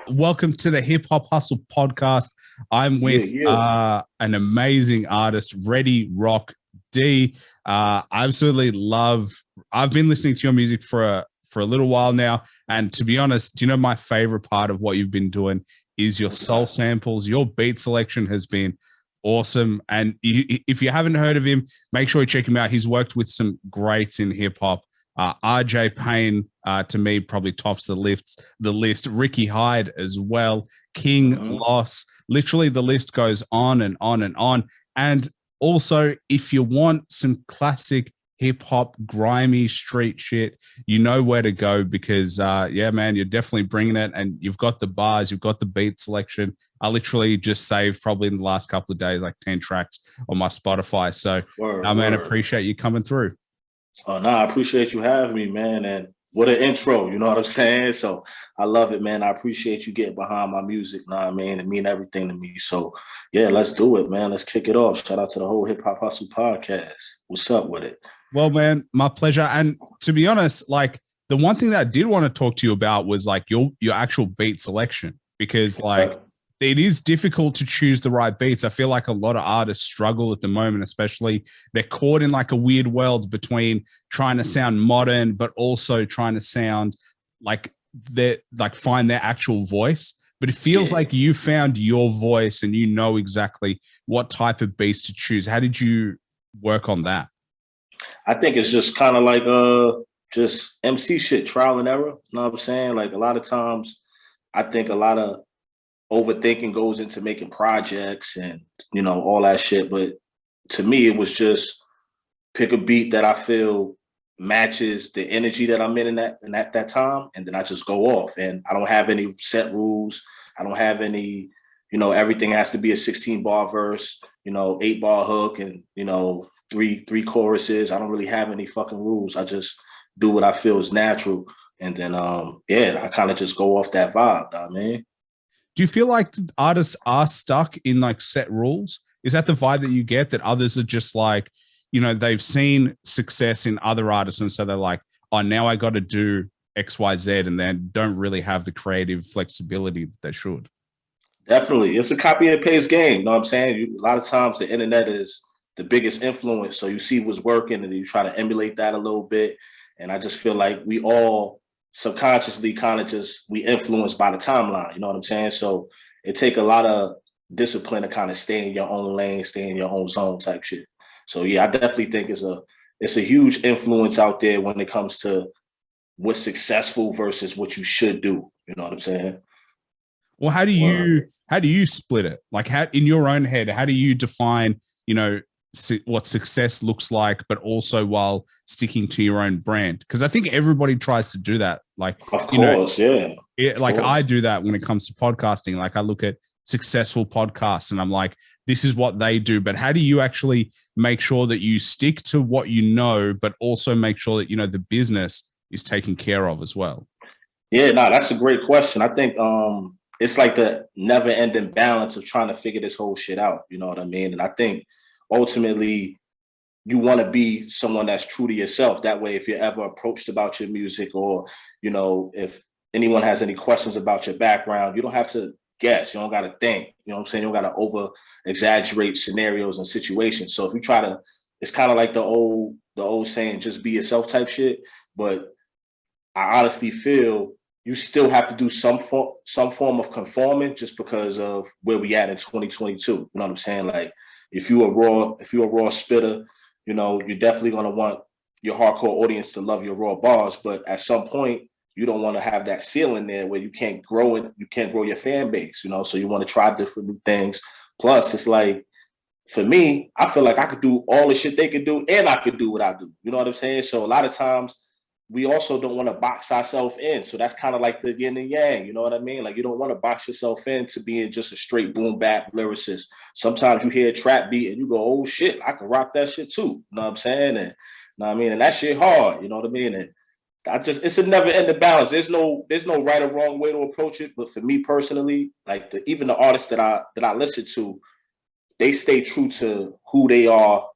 Welcome to the Hip Hop Hustle podcast. I'm with an amazing artist, ReadyRockDee. Absolutely love. I've been listening to your music for a little while now, and to be honest, do you know my favorite part of what you've been doing is your soul samples. Your beat selection has been awesome, and if you haven't heard of him, make sure you check him out. He's worked with some greats in hip hop. Payne, to me, probably tops the list. Ricky Hyde as well. King Loss. Literally, the list goes on and on and on. And also, if you want some classic hip hop, grimy street shit, you know where to go because, yeah, man, you're definitely bringing it. And you've got the bars, you've got the beat selection. I literally just saved probably in the last couple of days like 10 tracks on my Spotify. So, man, appreciate you coming through. Oh, no, I appreciate you having me, man. And what an intro, you know what I'm saying? So I love it, man. I appreciate you getting behind my music, you know what I mean? It mean everything to me. So, yeah, let's do it, man. Let's kick it off. Shout out to the whole Hip Hop Hustle podcast. What's up with it? Well, man, my pleasure. And to be honest, like the one thing that I did want to talk to you about was like your actual beat selection, because like it is difficult to choose the right beats. I feel like a lot of artists struggle at the moment, especially they're caught in like a weird world between trying to sound modern, but also trying to sound like they like find their actual voice. But it feels like you found your voice and you know exactly what type of beats to choose. How did you work on that? I think it's just kind of like just MC shit, trial and error. You know what I'm saying? Like a lot of times I think a lot of overthinking goes into making projects and, you know, all that shit. But to me, it was just pick a beat that I feel matches the energy that I'm in at that time. And then I just go off, and I don't have any set rules. I don't have any, you know, everything has to be a 16 bar verse, you know, 8 bar hook and, you know, three choruses. I don't really have any fucking rules. I just do what I feel is natural. And then, I kind of just go off that vibe, I mean. Do you feel like artists are stuck in like set rules? Is that the vibe that you get, that others are just like, you know, they've seen success in other artists and so they're like, oh, now I got to do X, Y, Z, and then don't really have the creative flexibility that they should? Definitely. It's a copy and paste game. You know what I'm saying? A lot of times the internet is the biggest influence. So you see what's working and you try to emulate that a little bit. And I just feel like we all subconsciously kind of we influenced by the timeline, you know what I'm saying? So it take a lot of discipline to kind of stay in your own lane, stay in your own zone type shit. So yeah, I definitely think it's a huge influence out there when it comes to what's successful versus what you should do. You know what I'm saying? Well, how do you split it? Like, how in your own head, how do you define, you know, what success looks like, but also while sticking to your own brand? Because I think everybody tries to do that. Like, of course, I do that when it comes to podcasting. Like, I look at successful podcasts and I'm like, this is what they do. But how do you actually make sure that you stick to what you know, but also make sure that, you know, the business is taken care of as well? Yeah, no, that's a great question. I think it's like the never ending balance of trying to figure this whole shit out. You know what I mean? And I think ultimately you want to be someone that's true to yourself. That way, if you're ever approached about your music, or, you know, if anyone has any questions about your background, you don't have to guess. You don't got to think. You know what I'm saying? You don't got to over exaggerate scenarios and situations. So if you try to, it's kind of like the old saying, just be yourself type shit. But I honestly feel you still have to do some form of conforming just because of where we at in 2022. You know what I'm saying? Like, if you're a raw spitter, you know, you're definitely going to want your hardcore audience to love your raw bars. But at some point, you don't want to have that ceiling there where you can't grow your fan base, you know? So you want to try different new things. Plus, it's like, for me, I feel like I could do all the shit they could do and I could do what I do. You know what I'm saying? So a lot of times, we also don't want to box ourselves in. So that's kind of like the yin and yang, you know what I mean? Like, you don't want to box yourself in to being just a straight boom bap lyricist. Sometimes you hear a trap beat and you go, oh shit, I can rock that shit too. You know what I'm saying? And, you know what I mean? And that shit hard, you know what I mean? And it's a never ending balance. There's no right or wrong way to approach it. But for me personally, like even the artists that I listen to, they stay true to who they are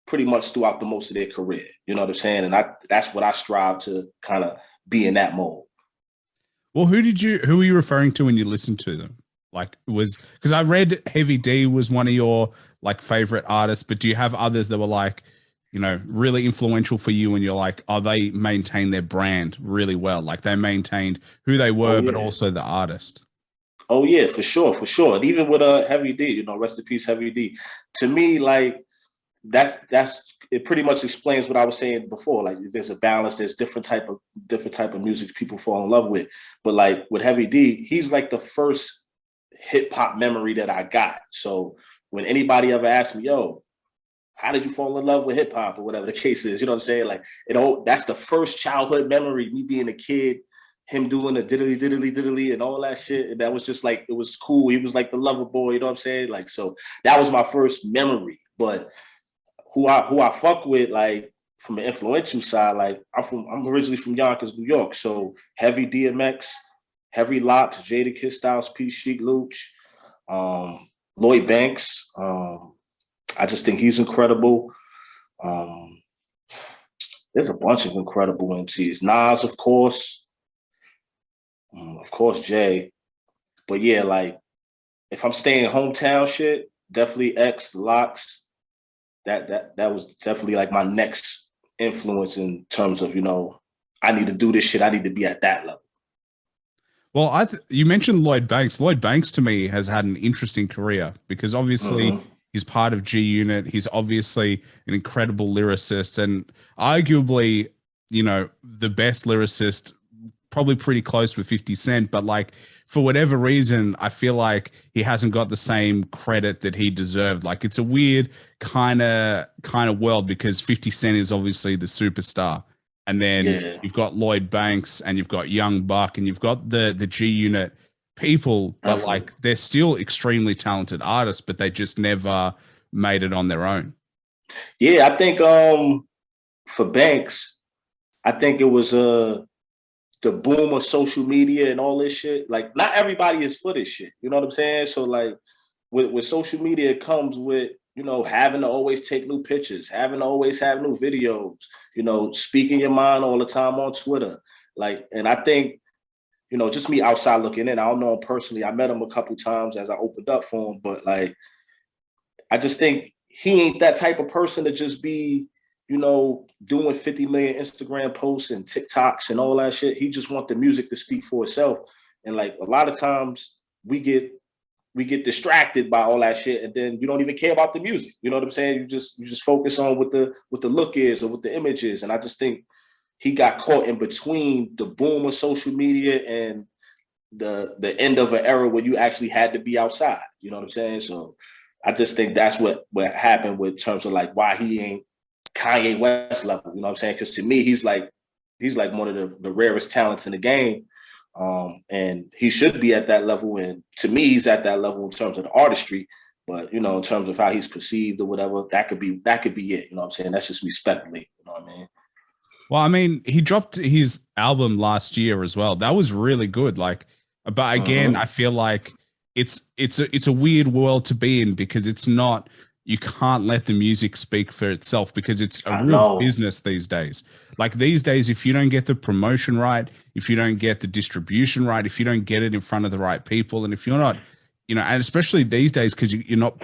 pretty much throughout the most of their career. You know what I'm saying? And that's what I strive to kind of be in that mode. Well, who were you referring to when you listened to them? Like, was because I read Heavy D was one of your like favorite artists, but do you have others that were like, really influential for you and you're like, oh, they maintained their brand really well. Like they maintained who they were, but also the artist. Oh yeah, for sure, for sure. And even with Heavy D, rest in peace, Heavy D. To me, like that's it pretty much explains what I was saying before. Like there's a balance, there's different type of music people fall in love with. But like with Heavy D, he's like the first hip hop memory that I got. So when anybody ever asks me, yo, how did you fall in love with hip hop or whatever the case is, you know what I'm saying? Like that's the first childhood memory, me being a kid, him doing the diddly diddly diddly and all that shit. And that was just like, it was cool. He was like the lover boy, you know what I'm saying? Like, so that was my first memory. But who I fuck with, like from an influential side, like I'm originally from Yonkers, New York. So Heavy DMX, Heavy Locks, Jada Kiss Styles, P Chic Luch, Lloyd Banks. I just think he's incredible. There's a bunch of incredible MCs. Nas, of course, Jay. But yeah, like if I'm staying hometown shit, definitely X, Locks. That was definitely like my next influence in terms of, I need to do this shit. I need to be at that level. Well, you mentioned Lloyd Banks. Lloyd Banks to me has had an interesting career because obviously he's part of G Unit. He's obviously an incredible lyricist and arguably, the best lyricist, probably pretty close with 50 Cent. But like for whatever reason, I feel like he hasn't got the same credit that he deserved. Like it's a weird kind of world because 50 Cent is obviously the superstar. And then you've got Lloyd Banks and you've got Young Buck and you've got the G Unit people, but like they're still extremely talented artists, but they just never made it on their own. Yeah, I think for Banks, I think it was the boom of social media and all this shit. Like not everybody is for this shit. You know what I'm saying? So like with social media, it comes with, having to always take new pictures, having to always have new videos, speaking your mind all the time on Twitter. Like, and I think, just me outside looking in, I don't know him personally. I met him a couple times as I opened up for him, but like, I just think he ain't that type of person to just be, doing 50 million Instagram posts and TikToks and all that shit. He just want the music to speak for itself. And like a lot of times we get distracted by all that shit, and then you don't even care about the music. You know what I'm saying? You just focus on what the look is or what the image is. And I just think he got caught in between the boom of social media and the end of an era where you actually had to be outside. You know what I'm saying? So I just think that's what happened with terms of like why he ain't Kanye West level. You know what I'm saying? Because to me, he's like one of the rarest talents in the game. And he should be at that level. And to me, he's at that level in terms of the artistry. But, in terms of how he's perceived or whatever, that could be it. You know what I'm saying? That's just me speculating. You know what I mean? Well, I mean, he dropped his album last year as well. That was really good. Like, but again, I feel like it's a weird world to be in because it's not, you can't let the music speak for itself because it's a real business these days. Like these days, if you don't get the promotion right, if you don't get the distribution right, if you don't get it in front of the right people, and if you're not, and especially these days, because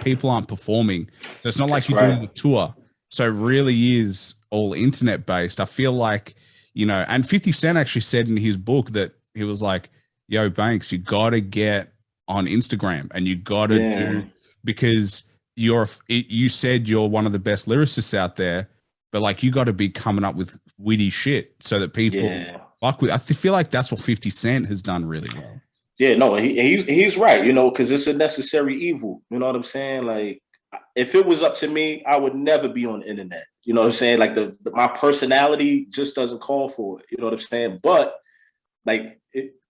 people aren't performing. So it's not like you're doing a tour. So it really is all internet based. I feel like, and 50 Cent actually said in his book that he was like, yo, Banks, you got to get on Instagram and you got to do, because you said you're one of the best lyricists out there, but like you got to be coming up with witty shit so that people fuck with. I feel like that's what 50 Cent has done really well. Yeah, no, he's right, because it's a necessary evil. You know what I'm saying? Like, if it was up to me, I would never be on the internet. You know what I'm saying? Like my personality just doesn't call for it. You know what I'm saying? But like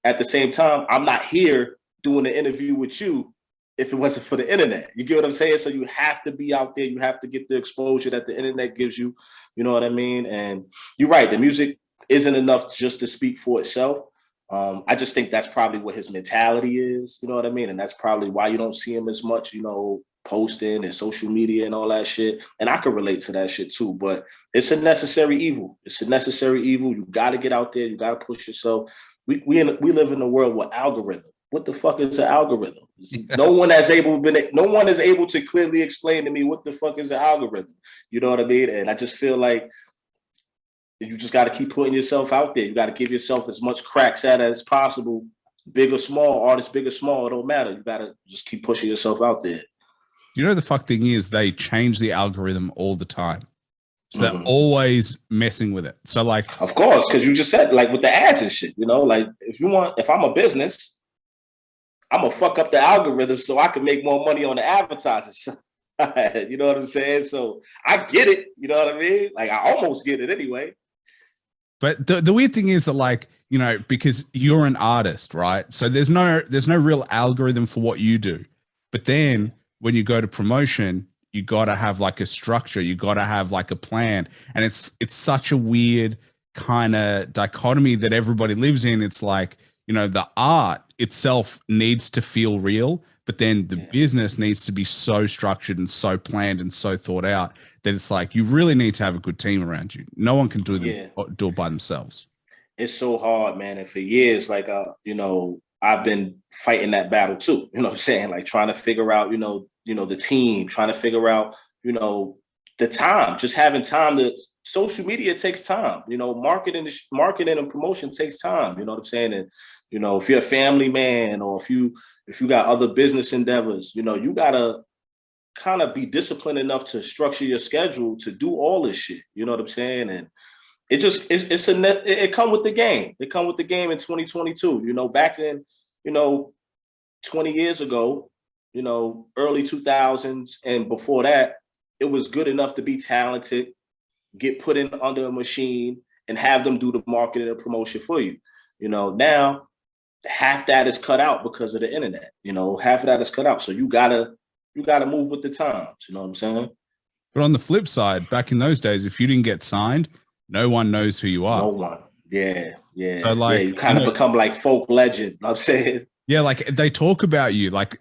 at the same time, I'm not here doing an interview with you if it wasn't for the internet. You get what I'm saying? So you have to be out there. You have to get the exposure that the internet gives you. You know what I mean? And you're right. The music isn't enough just to speak for itself. I just think that's probably what his mentality is. You know what I mean? And that's probably why you don't see him as much, posting and social media and all that shit. And I can relate to that shit too, but it's a necessary evil. It's a necessary evil. You got to get out there. You got to push yourself. we live in a world with algorithm. What the fuck is an algorithm? No one is able to clearly explain to me what the fuck is an algorithm. You know what I mean? And I just feel like you just got to keep putting yourself out there. You got to give yourself as much cracks at it as possible. Big or small, artist, big or small, it don't matter. You got to just keep pushing yourself out there. You know, the fuck thing is they change the algorithm all the time. So they're always messing with it. So like, of course, because you just said like with the ads and shit, you know, like if I'm a business, I'm gonna fuck up the algorithm so I can make more money on the advertising side. You know what I'm saying? So I get it. You know what I mean? Like I almost get it anyway. But the weird thing is that, like, you know, because you're an artist, right? So there's no real algorithm for what you do. But then when you go to promotion, you got to have like a structure. You got to have like a plan. And it's such a weird kind of dichotomy that everybody lives in. It's like, you know, the art itself needs to feel real, but then the business needs to be so structured and so planned and so thought out that it's like you really need to have a good team around you. No one can do it by themselves. It's so hard, man. And for years, like you know, I've been fighting that battle too. You know what I'm saying? Like trying to figure out, you know, the team, trying to figure out, you know, the time, just having time to social media takes time, you know, marketing and promotion takes time. You know what I'm saying? And, you know, if you're a family man or if you got other business endeavors, you know, you gotta kind of be disciplined enough to structure your schedule to do all this shit. You know what I'm saying? And it come with the game. It come with the game in 2022. You know, back in, you know, 20 years ago, you know, early 2000s and before that, it was good enough to be talented, get put in under a machine and have them do the marketing and promotion for you. You know, now half that is cut out because of the internet. You know, half of that is cut out. So you gotta move with the times. You know what I'm saying? But on the flip side, back in those days, if you didn't get signed, no one knows who you are. No one. Yeah. So like, you kind of become like folk legend. You know what I'm saying? Yeah, like they talk about you, like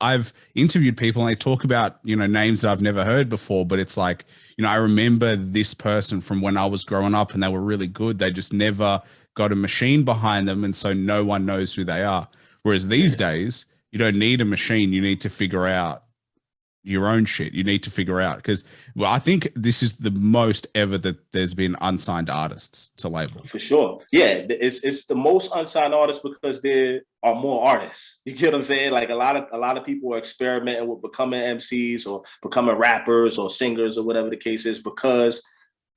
I've interviewed people and they talk about, you know, names that I've never heard before, but it's like, you know, I remember this person from when I was growing up and they were really good. They just never got a machine behind them. And so no one knows who they are. Whereas these days, you don't need a machine. You need to figure out your own shit. You need to figure out, because I think this is the most ever that there's been unsigned artists to label. For sure. Yeah, it's the most unsigned artists because there are more artists. You get what I'm saying? Like a lot of people are experimenting with becoming MCs or becoming rappers or singers or whatever the case is because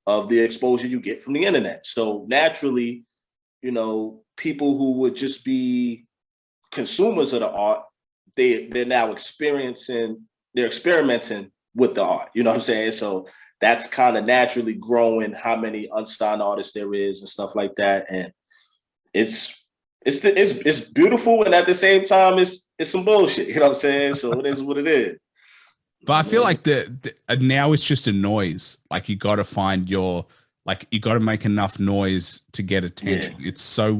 of the exposure you get from the internet. So naturally, you know, people who would just be consumers of the art, they're now they're experimenting with the art. You know what I'm saying? So that's kind of naturally growing how many unsigned artists there is and stuff like that. And it's beautiful, and at the same time, it's some bullshit. You know what I'm saying? So it is what it is. But I feel like now it's just a noise. Like you got to find you got to make enough noise to get attention. Yeah. It's so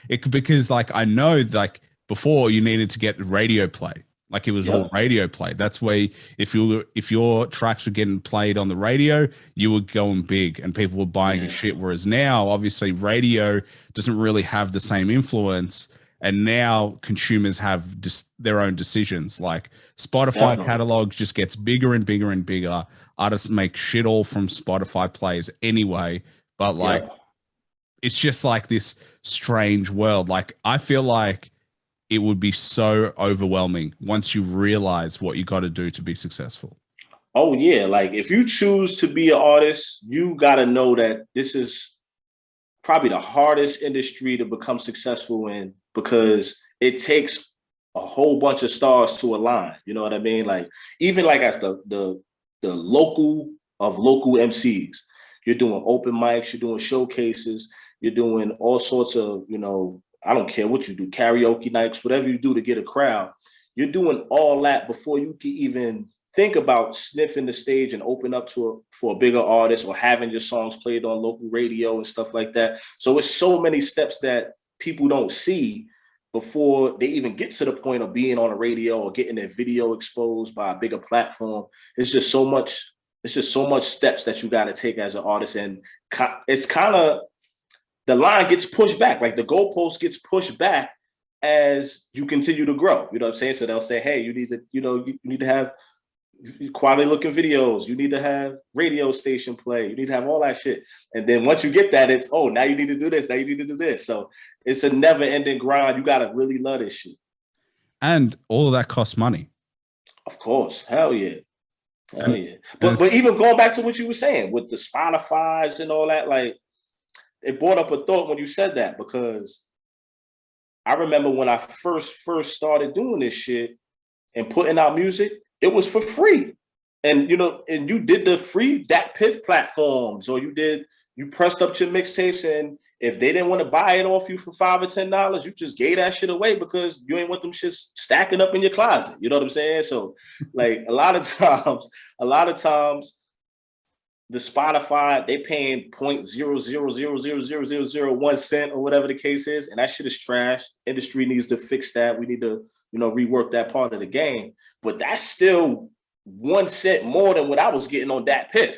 because like I know like before you needed to get radio play. Like it was all radio play. That's where if your tracks were getting played on the radio, you were going big and people were buying your shit. Whereas now, obviously, radio doesn't really have the same influence. And now consumers have their own decisions. Like Spotify catalog just gets bigger and bigger and bigger. Artists make shit all from Spotify plays anyway. But like, it's just like this strange world. Like I feel like it would be so overwhelming once you realize what you got to do to be successful. Oh yeah. Like if you choose to be an artist, you got to know that this is probably the hardest industry to become successful in because it takes a whole bunch of stars to align. You know what I mean? Like even like as the local MCs, you're doing open mics, you're doing showcases, you're doing all sorts of, you know, I don't care what you do, karaoke nights, whatever you do to get a crowd, you're doing all that before you can even think about sniffing the stage and open up for a bigger artist or having your songs played on local radio and stuff like that. So it's so many steps that people don't see before they even get to the point of being on a radio or getting their video exposed by a bigger platform. It's just so much steps that you got to take as an artist. And it's kind of, the line gets pushed back. Like the goalpost gets pushed back as you continue to grow. You know what I'm saying? So they'll say, hey, you need to, you need to have quality looking videos. You need to have radio station play. You need to have all that shit. And then once you get that, it's, oh, now you need to do this. Now you need to do this. So it's a never ending grind. You got to really love this shit. And all of that costs money. Of course. Hell yeah. Hell yeah. But even going back to what you were saying with the Spotify's and all that, like it brought up a thought when you said that, because I remember when I first started doing this shit and putting out music, it was for free. And, and you did the free DatPiff platforms, or you pressed up your mixtapes, and if they didn't want to buy it off you for $5 or $10, you just gave that shit away because you ain't want them shit stacking up in your closet. You know what I'm saying? So like a lot of times, the Spotify, they paying 0.0000001 cent or whatever the case is. And that shit is trash. Industry needs to fix that. We need to, rework that part of the game. But that's still 1 cent more than what I was getting on DatPiff.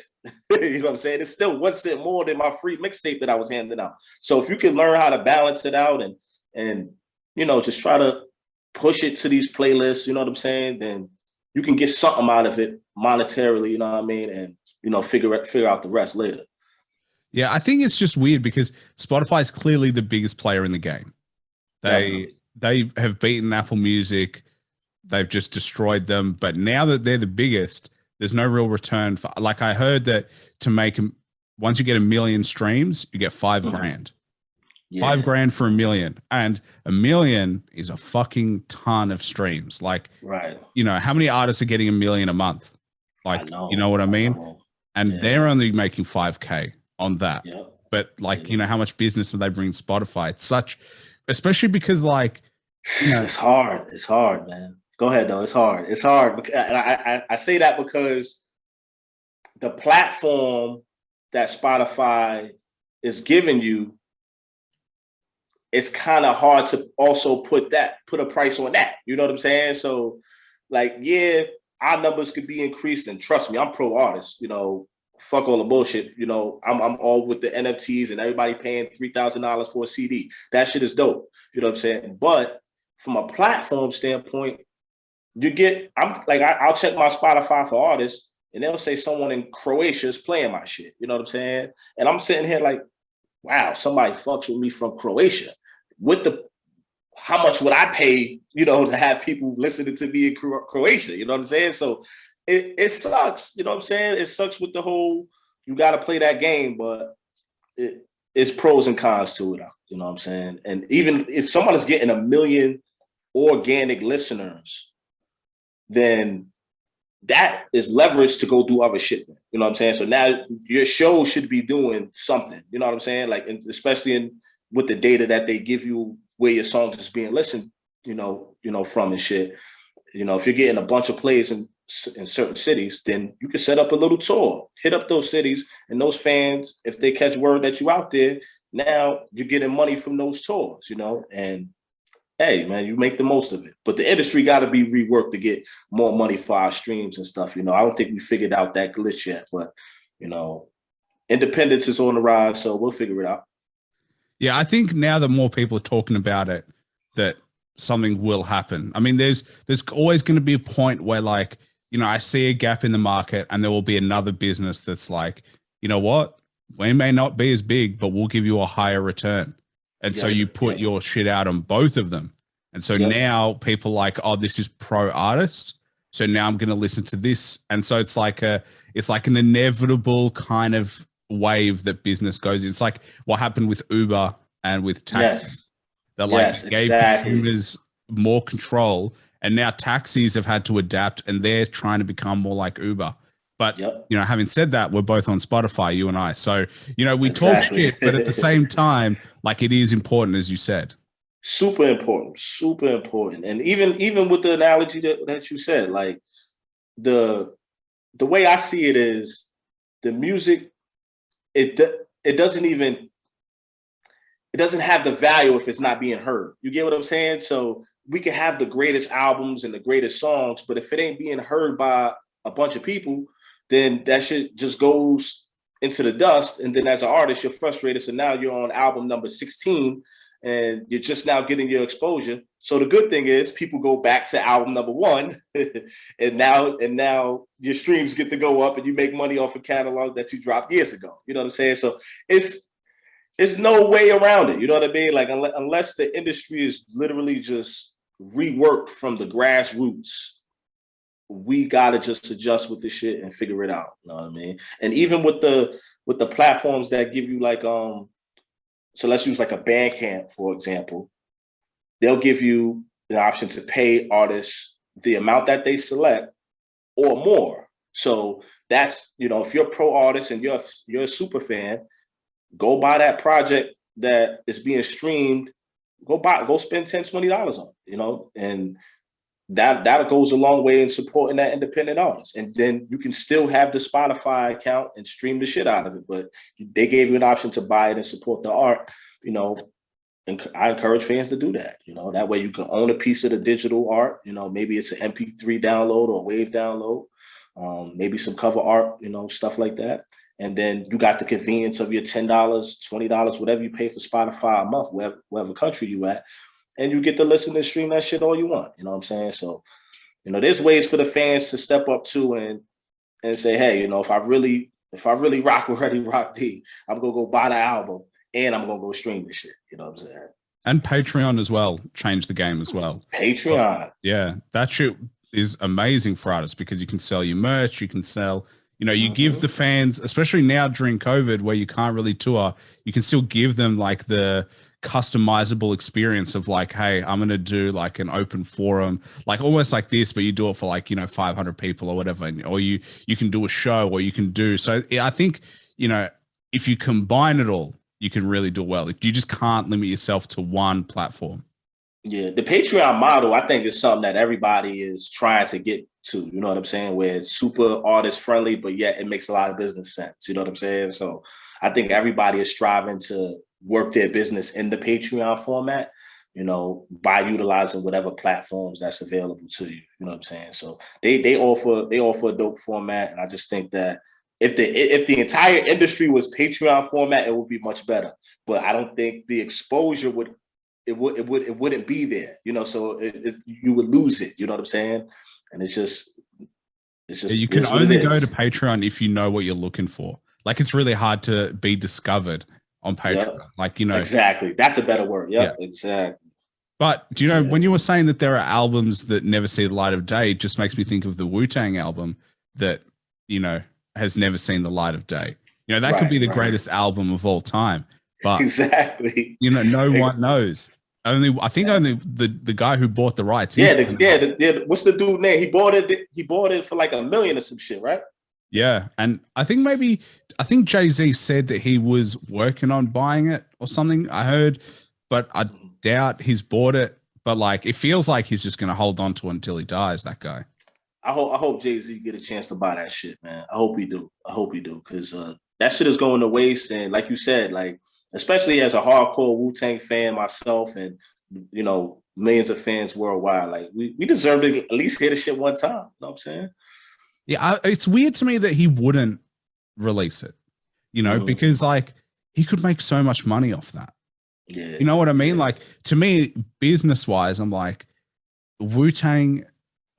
You know what I'm saying? It's still 1 cent more than my free mixtape that I was handing out. So if you can learn how to balance it out and just try to push it to these playlists, you know what I'm saying? Then you can get something out of it monetarily, you know what I mean? And, figure out the rest later. Yeah, I think it's just weird because Spotify is clearly the biggest player in the game. They have beaten Apple Music. They've just destroyed them. But now that they're the biggest, there's no real return for, like I heard that once you get 1 million streams, you get $5,000. Yeah. $5,000 for 1 million. And 1 million is a fucking ton of streams. Like, right. How many artists are getting 1 million a month? Like, you know what I mean? And they're only making $5,000 on that. Yeah. But like, how much business do they bring Spotify? It's especially because like, it's hard. It's hard, man. Go ahead though. It's hard. It's hard. And I say that because the platform that Spotify is giving you, it's kind of hard to also put a price on that. You know what I'm saying? So like, yeah, our numbers could be increased, and trust me, I'm pro artist, fuck all the bullshit. I'm all with the NFTs and everybody paying $3,000 for a CD. That shit is dope. You know what I'm saying? But from a platform standpoint, I'll check my Spotify for artists, and they'll say someone in Croatia is playing my shit. You know what I'm saying? And I'm sitting here like, wow, somebody fucks with me from Croatia. How much would I pay, to have people listening to me in Croatia? You know what I'm saying? So it sucks. You know what I'm saying? It sucks with the whole, you got to play that game, but it's pros and cons to it. You know what I'm saying? And even if someone is getting 1 million organic listeners, then that is leverage to go do other shit. You know what I'm saying? So now your show should be doing something. You know what I'm saying? Like, especially with the data that they give you, where your songs is being listened, from and shit. If you're getting a bunch of plays in certain cities, then you can set up a little tour, hit up those cities, and those fans, if they catch word that you out there, now you're getting money from those tours, and hey, man, you make the most of it. But the industry got to be reworked to get more money for our streams and stuff. I don't think we figured out that glitch yet, but independence is on the rise, so we'll figure it out. Yeah, I think now that more people are talking about it, that something will happen. I mean, there's always going to be a point where, like, I see a gap in the market, and there will be another business that's like, you know what, we may not be as big, but we'll give you a higher return. And so you put your shit out on both of them. And so now people like, oh, this is pro artist. So now I'm going to listen to this. And so it's like an inevitable kind of wave that business goes in. It's like what happened with Uber and with taxis. That gave consumers more control, and now taxis have had to adapt, and they're trying to become more like Uber. But having said that, we're both on Spotify, you and I. So we talk shit, but at the same time, like, it is important, as you said. Super important. And even with the analogy that you said, like the way I see it is the music. It doesn't have the value if it's not being heard. You get what I'm saying? So we can have the greatest albums and the greatest songs, but if it ain't being heard by a bunch of people, then that shit just goes into the dust. And then as an artist, you're frustrated. So now you're on album number 16 and you're just now getting your exposure. So the good thing is people go back to album number 1 and now your streams get to go up and you make money off a catalog that you dropped years ago. You know what I'm saying? So it's no way around it. You know what I mean? Like unless the industry is literally just reworked from the grassroots, we gotta just adjust with this shit and figure it out. You know what I mean? And even with the platforms that give you like so let's use like a Bandcamp, for example, they'll give you the option to pay artists the amount that they select or more. So that's, you know, if you're a pro artist and you're a super fan, go buy that project that is being streamed, go spend $10, $20 on it, you know, and that goes a long way in supporting that independent artist. And then you can still have the Spotify account and stream the shit out of it. But they gave you an option to buy it and support the art, you know, and I encourage fans to do that. You know, that way you can own a piece of the digital art. You know, maybe it's an MP3 download or a WAV download, maybe some cover art, you know, stuff like that. And then you got the convenience of your $10, $20, whatever you pay for Spotify a month, wherever country you at. And you get to listen and stream that shit all you want. You know what I'm saying? So, you know, there's ways for the fans to step up too and say, hey, you know, if I really rock with ReadyRockDee, I'm gonna go buy the album and I'm gonna go stream the shit. You know what I'm saying? And Patreon as well changed the game as well. Patreon. Yeah, that shit is amazing for artists because you can sell your merch, you can sell, you know, you give the fans, especially now during COVID where you can't really tour, you can still give them like the customizable experience of like, hey, I'm going to do like an open forum, like almost like this, but you do it for like, you know, 500 people or whatever. Or you can do a show or you can do. So I think, you know, if you combine it all, you can really do well. Like, you just can't limit yourself to one platform. Yeah. The Patreon model, I think, is something that everybody is trying to get to, you know what I'm saying? Where it's super artist friendly, but yet it makes a lot of business sense. You know what I'm saying? So I think everybody is striving to work their business in the Patreon format, you know, by utilizing whatever platforms that's available to you. You know what I'm saying? So they offer a dope format. And I just think that if the entire industry was Patreon format, it would be much better. But I don't think the exposure wouldn't be there, you know, so you would lose it. You know what I'm saying? And it's just you can only go to Patreon if you know what you're looking for. Like, it's really hard to be discovered on Patreon. Yep. Like, you know, exactly. That's a better word. Yep, yeah, exactly. But do you know, when you were saying that there are albums that never see the light of day, it just makes me think of the Wu-Tang album that, you know, has never seen the light of day. You know, that could be the greatest album of all time. But exactly, you know, no one knows. Only the guy who bought the rights. What's the dude name? He bought it for like $1 million or some shit, right? Yeah, and I think Jay-Z said that he was working on buying it or something. I heard, but I doubt he's bought it. But like, it feels like he's just going to hold on to it until he dies. That guy. I hope Jay-Z get a chance to buy that shit, man. I hope he do, because that shit is going to waste. And like you said, like, especially as a hardcore Wu-Tang fan myself, and you know, millions of fans worldwide, like we deserve to at least hear the shit one time. You know what I'm saying? Yeah, it's weird to me that he wouldn't release it, you know, because like he could make so much money off that. Yeah, you know what I mean? Like, to me, business-wise, I'm like, Wu-Tang,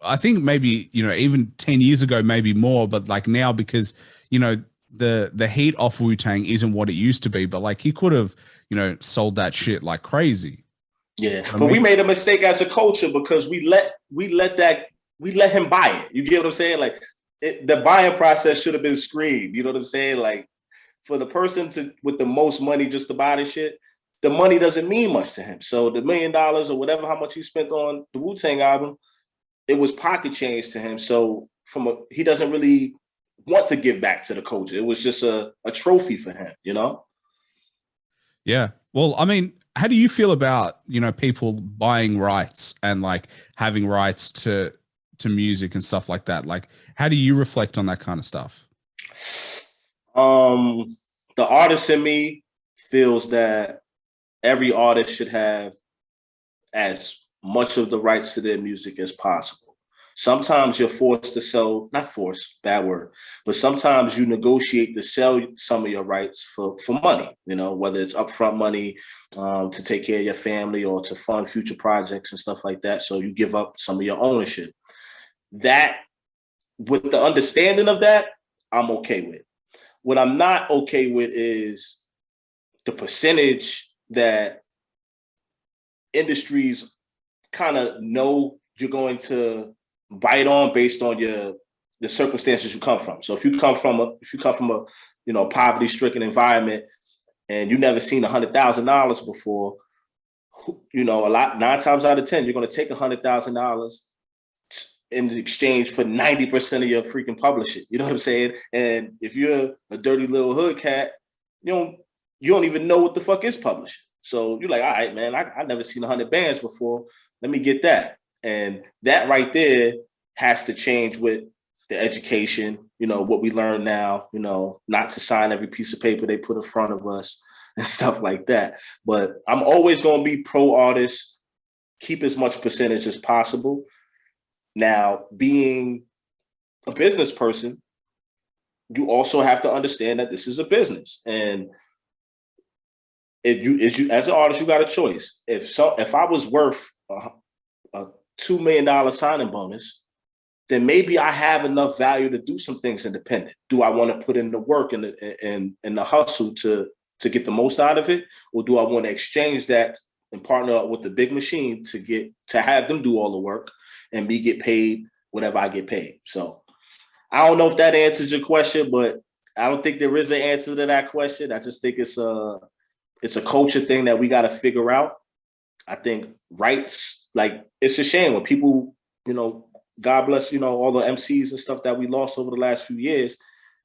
I think maybe, you know, even 10 years ago, maybe more, but like now, because, you know, the heat off Wu-Tang isn't what it used to be, but like he could have, you know, sold that shit like crazy. Yeah, but we made a mistake as a culture because we let him buy it. You get what I'm saying? Like, the buying process should have been screened. You know what I'm saying? Like, for the person with the most money just to buy this shit, the money doesn't mean much to him. So the $1 million or whatever, how much he spent on the Wu-Tang album, it was pocket change to him. So he doesn't really want to give back to the culture. It was just a trophy for him, you know? Yeah. Well, I mean, how do you feel about, you know, people buying rights and like having rights to music and stuff like that? Like, how do you reflect on that kind of stuff? The artist in me feels that every artist should have as much of the rights to their music as possible. Sometimes you're forced to sell, not forced, bad word, but sometimes you negotiate to sell some of your rights for money, you know, whether it's upfront money to take care of your family or to fund future projects and stuff like that. So you give up some of your ownership. That, with the understanding of that, I'm okay with. What I'm not okay with is the percentage that industries kind of know you're going to bite on based on the circumstances you come from. So if you come from a you know, poverty-stricken environment and you never seen $100,000 before, you know, 9 times out of 10 you're going to take $100,000 in exchange for 90% of your freaking publishing. You know what I'm saying? And if you're a dirty little hood cat, you don't even know what the fuck is publishing. So you're like, all right, man, I never seen 100 bands before. Let me get that. And that right there has to change with the education, you know, what we learn now, you know, not to sign every piece of paper they put in front of us and stuff like that. But I'm always going to be pro artist, keep as much percentage as possible. Now, being a business person, you also have to understand that this is a business. And if you as an artist, you got a choice. If I was worth a $2 million signing bonus, then maybe I have enough value to do some things independent. Do I want to put in the work and the hustle to get the most out of it? Or do I want to exchange that and partner up with the big machine to have them do all the work and me get paid whatever I get paid? So I don't know if that answers your question, but I don't think there is an answer to that question. I just think it's a culture thing that we got to figure out. I think rights, like, it's a shame when people, you know, God bless, you know, all the MCs and stuff that we lost over the last few years,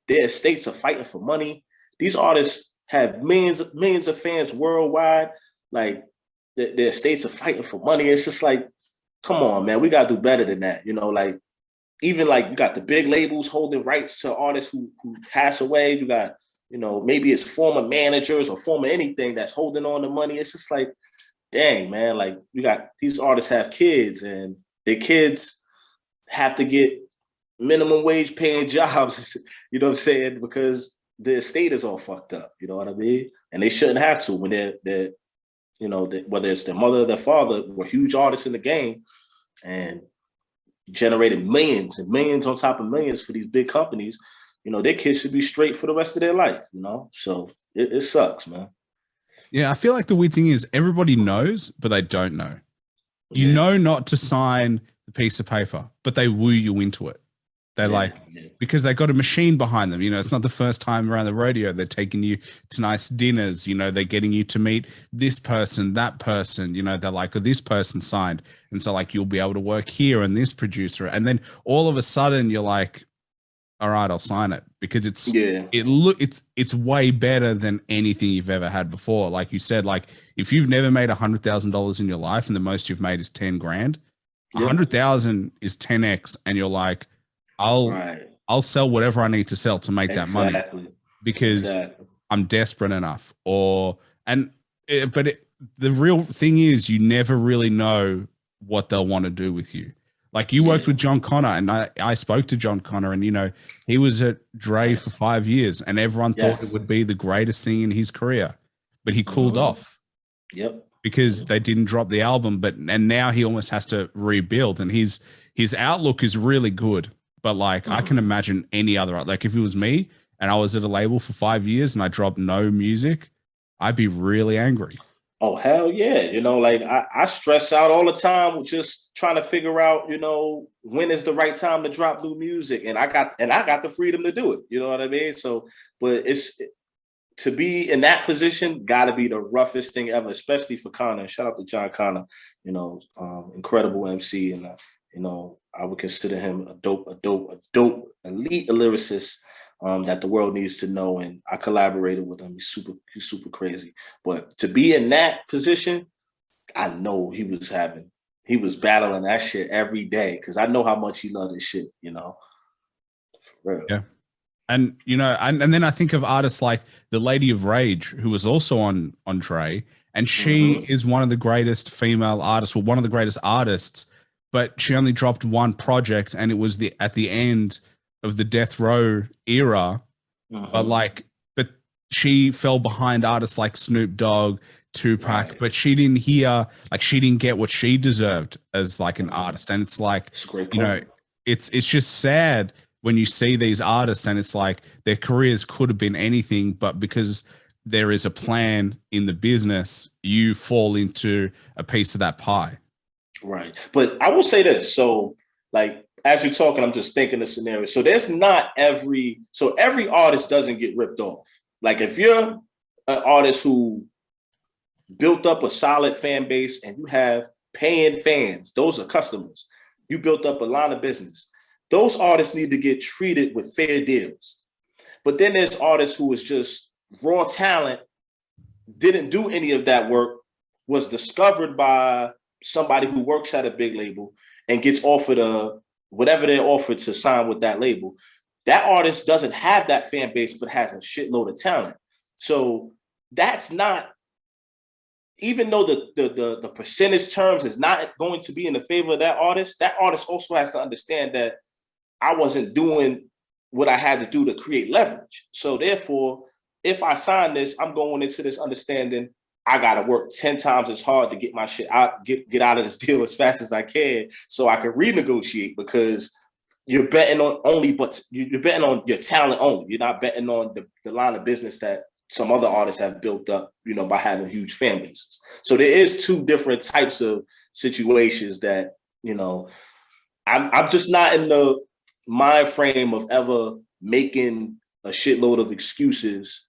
their estates are fighting for money. These artists have millions of fans worldwide. Like, their estates are fighting for money. It's just like, come on, man, we got to do better than that. You know, like, even like you got the big labels holding rights to artists who pass away. You got, you know, maybe it's former managers or former anything that's holding on to money. It's just like, dang, man, like, you got these artists have kids and their kids have to get minimum wage paying jobs, you know what I'm saying? Because the estate is all fucked up, you know what I mean? And they shouldn't have to when they're you know, whether it's their mother or their father were huge artists in the game and generated millions and millions on top of millions for these big companies. You know, their kids should be straight for the rest of their life, you know? So it sucks, man. Yeah, I feel like the weird thing is everybody knows, but they don't know. You know not to sign the piece of paper, but they woo you into it. They're because they got a machine behind them. You know, it's not the first time around the rodeo. They're taking you to nice dinners. You know, they're getting you to meet this person, that person. You know, they're like, oh, this person signed. And so, like, you'll be able to work here and this producer. And then all of a sudden you're like, all right, I'll sign it, because it's way better than anything you've ever had before. Like you said, like, if you've never made $100,000 in your life and the most you've made is 10 grand, 100,000 is 10x, and you're like, I'll sell whatever I need to sell to make that money because I'm desperate enough. The real thing is, you never really know what they'll want to do with you. Like, you worked with John Connor, and I spoke to John Connor, and, you know, he was at Dre for 5 years, and everyone thought it would be the greatest thing in his career, but he cooled off. Because they didn't drop the album, and now he almost has to rebuild, and his outlook is really good. But, like, I can imagine any other, like, if it was me and I was at a label for 5 years and I dropped no music, I'd be really angry. Oh, hell yeah. You know, like, I stress out all the time with just trying to figure out, you know, when is the right time to drop new music. And I got the freedom to do it. You know what I mean? So, but to be in that position, gotta be the roughest thing ever, especially for Connor. Shout out to John Connor, you know, incredible MC. And, you know, I would consider him a dope elite lyricist that the world needs to know. And I collaborated with him. He's super crazy. But to be in that position, I know he was battling that shit every day, because I know how much he loved his shit, you know. For real. Yeah. And, you know, and then I think of artists like the Lady of Rage, who was also on Dre, and she is one of the greatest female artists, one of the greatest artists but she only dropped one project, and it was at the end of the death row era. But she fell behind artists like Snoop Dogg, Tupac, but she didn't get what she deserved as like an artist. And it's like, it's just sad when you see these artists and it's like their careers could have been anything, but because there is a plan in the business, you fall into a piece of that pie. Right. But I will say this. So like, as you're talking, I'm just thinking the scenario. So every artist doesn't get ripped off. Like if you're an artist who built up a solid fan base and you have paying fans, those are customers. You built up a line of business. Those artists need to get treated with fair deals. But then there's artists who is just raw talent, didn't do any of that work, was discovered by somebody who works at a big label and gets offered whatever they're offered to sign with that label. That artist doesn't have that fan base, but has a shitload of talent. So that's not, even though the percentage terms is not going to be in the favor of that artist also has to understand that I wasn't doing what I had to do to create leverage. So therefore, if I sign this, I'm going into this understanding I got to work 10 times as hard to get my shit out, get out of this deal as fast as I can so I can renegotiate, because you're betting on you're betting on your talent only. You're not betting on the line of business that some other artists have built up, by having huge fan bases. So there is two different types of situations that, I'm just not in the mind frame of ever making a shitload of excuses,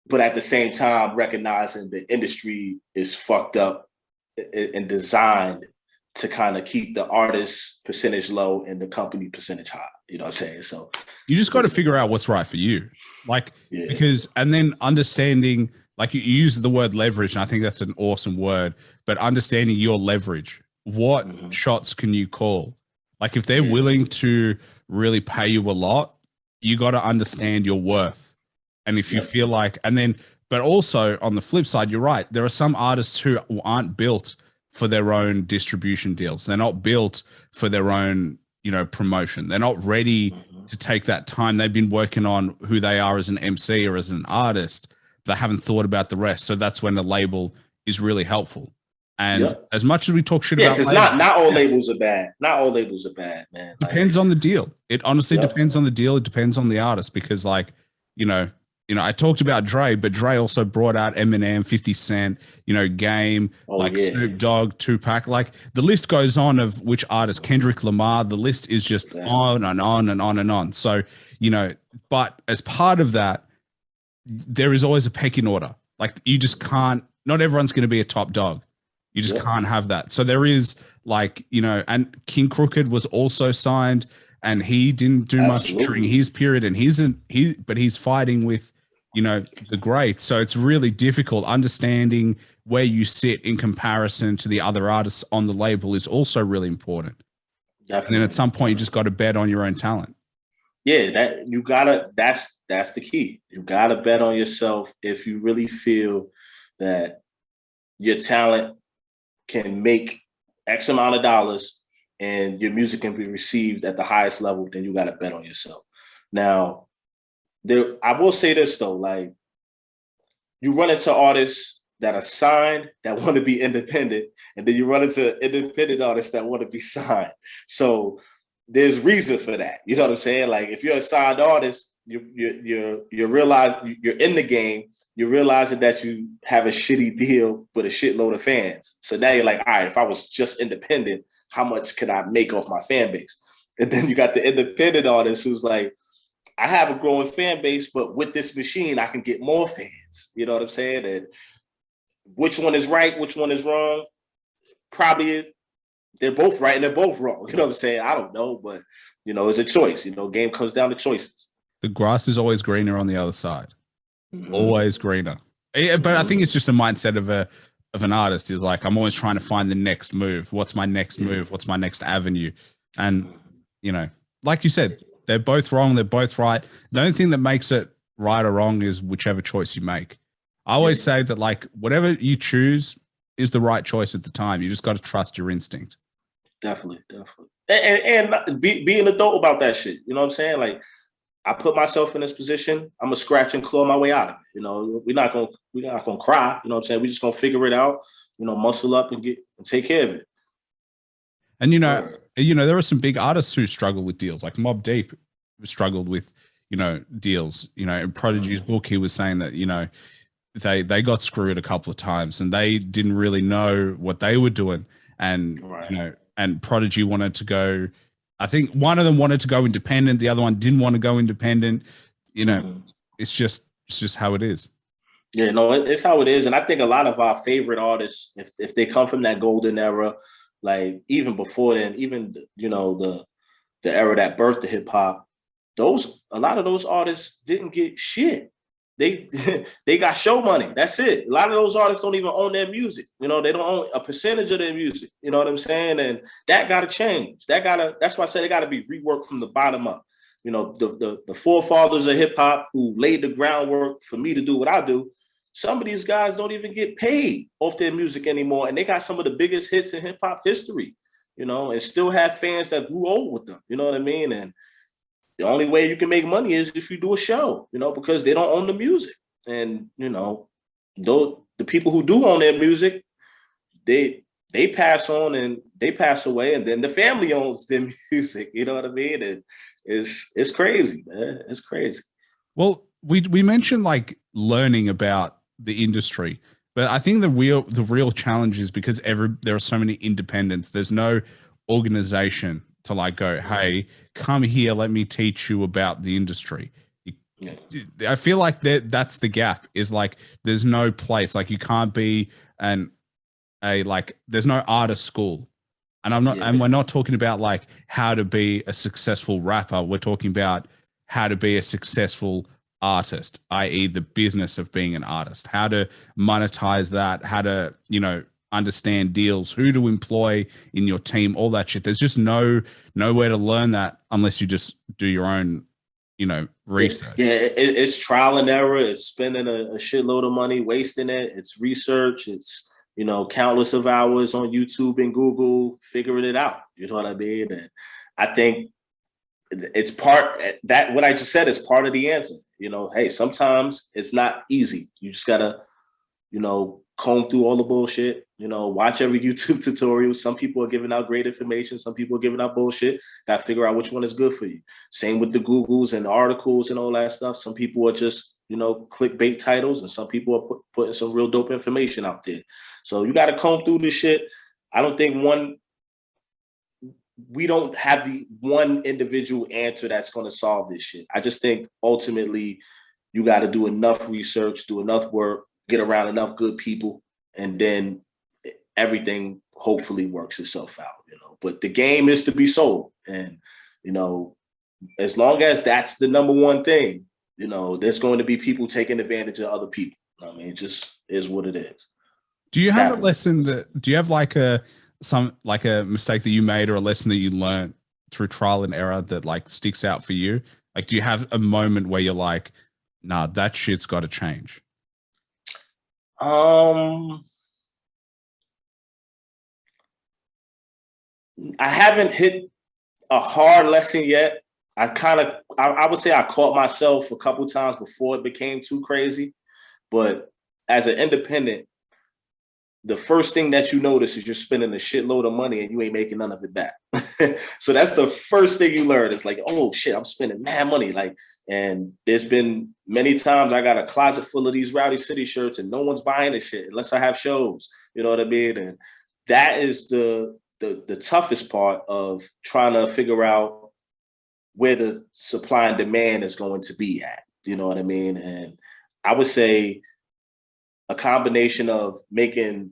but at the same time recognizing the industry is fucked up and designed to kind of keep the artist percentage low and the company percentage high. You know what I'm saying? So you just got to figure out what's right for you. And then understanding, like you use the word leverage, and I think that's an awesome word, but understanding your leverage. What shots can you call? Like if they're willing to really pay you a lot, you got to understand your worth. And if you feel like, but also on the flip side, you're right. There are some artists who aren't built for their own distribution deals. They're not built for their own, promotion. They're not ready to take that time. They've been working on who they are as an MC or as an artist. They haven't thought about the rest. So that's when the label is really helpful. And as much as we talk shit about, because not all labels are bad. Not all labels are bad, man. Depends on the deal. It honestly depends on the deal. It depends on the artist, because I talked about Dre, but Dre also brought out Eminem, 50 Cent, Game, Snoop Dogg, Tupac. Like the list goes on of which artists, Kendrick Lamar, the list is just on and on and on and on. So, but as part of that, there is always a pecking order. Like you just can't, not everyone's going to be a top dog. You just can't have that. So there is and King Crooked was also signed, and he didn't do much during his period, and but he's fighting with, the greats. So it's really difficult. Understanding where you sit in comparison to the other artists on the label is also really important. Definitely. And then at some point, you just got to bet on your own talent. Yeah, that's the key. You gotta bet on yourself if you really feel that your talent can make X amount of dollars and your music can be received at the highest level, then you got to bet on yourself. Now, I will say this though, like you run into artists that are signed that want to be independent, and then you run into independent artists that want to be signed. So there's reason for that. You know what I'm saying? Like if you're a signed artist, you realize you're in the game. You're realizing that you have a shitty deal with a shitload of fans. So now you're like, all right, if I was just independent, how much could I make off my fan base? And then you got the independent artist who's like, I have a growing fan base, but with this machine, I can get more fans. You know what I'm saying? And which one is right? Which one is wrong? Probably they're both right and they're both wrong. You know what I'm saying? I don't know, but it's a choice. Game comes down to choices. The grass is always greener on the other side. Always greener. But I think it's just a mindset of an artist is like, I'm always trying to find the next move. What's my next move? What's my next avenue? And, like you said, they're both wrong. They're both right. The only thing that makes it right or wrong is whichever choice you make. I always say that like whatever you choose is the right choice at the time. You just got to trust your instinct. Definitely. And be an adult about that shit. You know what I'm saying? Like, I put myself in this position. I'm gonna scratch and claw my way out of it. You know, we're not gonna cry. You know what I'm saying? We're just gonna figure it out. You know, muscle up and take care of it. And there are some big artists who struggle with deals, like Mobb Deep struggled with deals. In Prodigy's book, he was saying that they got screwed a couple of times and they didn't really know what they were doing. And and Prodigy wanted to go. I think one of them wanted to go independent. The other one didn't want to go independent. It's just how it is. Yeah, no, it's how it is. And I think a lot of our favorite artists, if they come from that golden era, like even before then, even the era that birthed the hip hop, a lot of those artists didn't get shit. They got show money. That's it. A lot of those artists don't even own their music. They don't own a percentage of their music. You know what I'm saying? And that gotta change. That's why I said it gotta be reworked from the bottom up. The forefathers of hip hop who laid the groundwork for me to do what I do. Some of these guys don't even get paid off their music anymore, and they got some of the biggest hits in hip hop history. And still have fans that grew old with them. You know what I mean? And the only way you can make money is if you do a show, because they don't own the music. And, though the people who do own their music, they pass on and they pass away, and then the family owns their music. You know what I mean? And it's crazy, man. It's crazy. Well, we mentioned like learning about the industry, but I think the real challenge is because there are so many independents. There's no organization to like go, hey, come here, let me teach you about the industry. I feel like that's the gap, is like there's no place, like you can't be there's no artist school. And we're not talking about like how to be a successful rapper. We're talking about how to be a successful artist, i.e. the business of being an artist, how to monetize that, how to, understand deals, who to employ in your team, all that shit. There's just nowhere to learn that unless you just do your own, research. Yeah, it's trial and error. It's spending a shitload of money, wasting it. It's research. It's, countless of hours on YouTube and Google figuring it out. You know what I mean? And I think it's what I just said is part of the answer. Hey, sometimes it's not easy. You just gotta, comb through all the bullshit, watch every YouTube tutorial. Some people are giving out great information. Some people are giving out bullshit. Got to figure out which one is good for you. Same with the Googles and the articles and all that stuff. Some people are just, clickbait titles, and some people are putting some real dope information out there. So you got to comb through this shit. I don't think we don't have the one individual answer that's going to solve this shit. I just think ultimately you got to do enough research, do enough work, get around enough good people, and then everything hopefully works itself out, But the game is to be sold. And, as long as that's the number one thing, there's going to be people taking advantage of other people. I mean, it just is what it is. Do you have a lesson do you have like a mistake that you made or a lesson that you learned through trial and error that like sticks out for you? Like, do you have a moment where you're like, nah, that shit's got to change? I haven't hit a hard lesson yet. I would say I caught myself a couple times before it became too crazy. But as an independent, the first thing that you notice is you're spending a shitload of money and you ain't making none of it back. So that's the first thing you learn. It's like, oh shit, I'm spending mad money. And there's been many times I got a closet full of these Rowdy City shirts and no one's buying this shit unless I have shows. You know what I mean? And that is the toughest part of trying to figure out where the supply and demand is going to be at. You know what I mean? And I would say a combination of making,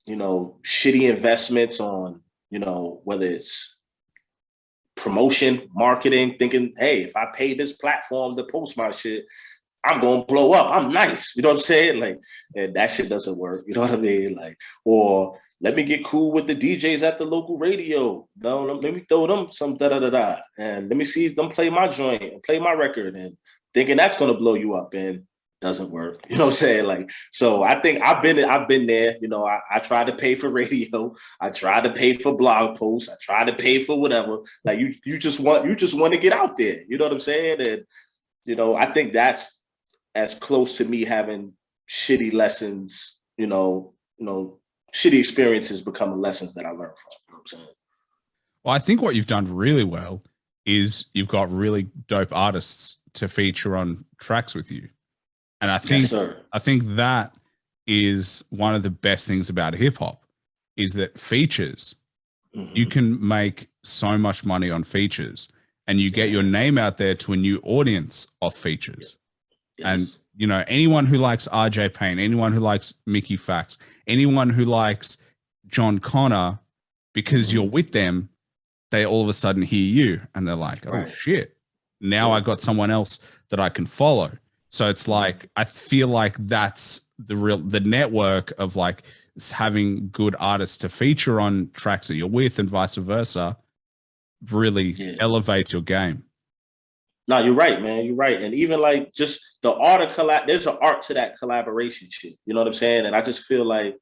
shitty investments on, whether it's promotion, marketing, thinking, hey, if I pay this platform to post my shit, I'm going to blow up. I'm nice. You know what I'm saying? And that shit doesn't work. You know what I mean? Or let me get cool with the DJs at the local radio. No, let me throw them some da-da-da-da. And let me see them play my joint and play my record, and thinking that's going to blow you up. And doesn't work. You know what I'm saying? Like, so I think I've been there. You know, I tried to pay for radio. I tried to pay for blog posts. I tried to pay for whatever. Like you just want to get out there. You know what I'm saying? And you know, I think that's as close to me having shitty lessons. You know, shitty experiences becoming lessons that I learned from. You know what I'm saying? Well, I think what you've done really well is you've got really dope artists to feature on tracks with you. And I think that is one of the best things about hip hop is that features, you can make so much money on features and you get your name out there to a new audience of features. Yes. And, you know, anyone who likes RJ Payne, anyone who likes Mickey Factz, anyone who likes John Connor, because you're with them, they all of a sudden hear you and they're like, oh shit, now I got someone else that I can follow. So it's like, I feel like that's the network of like having good artists to feature on tracks that you're with and vice versa really elevates your game. No, you're right, man. You're right. And even like just the art of there's an art to that collaboration shit. You know what I'm saying? And I just feel like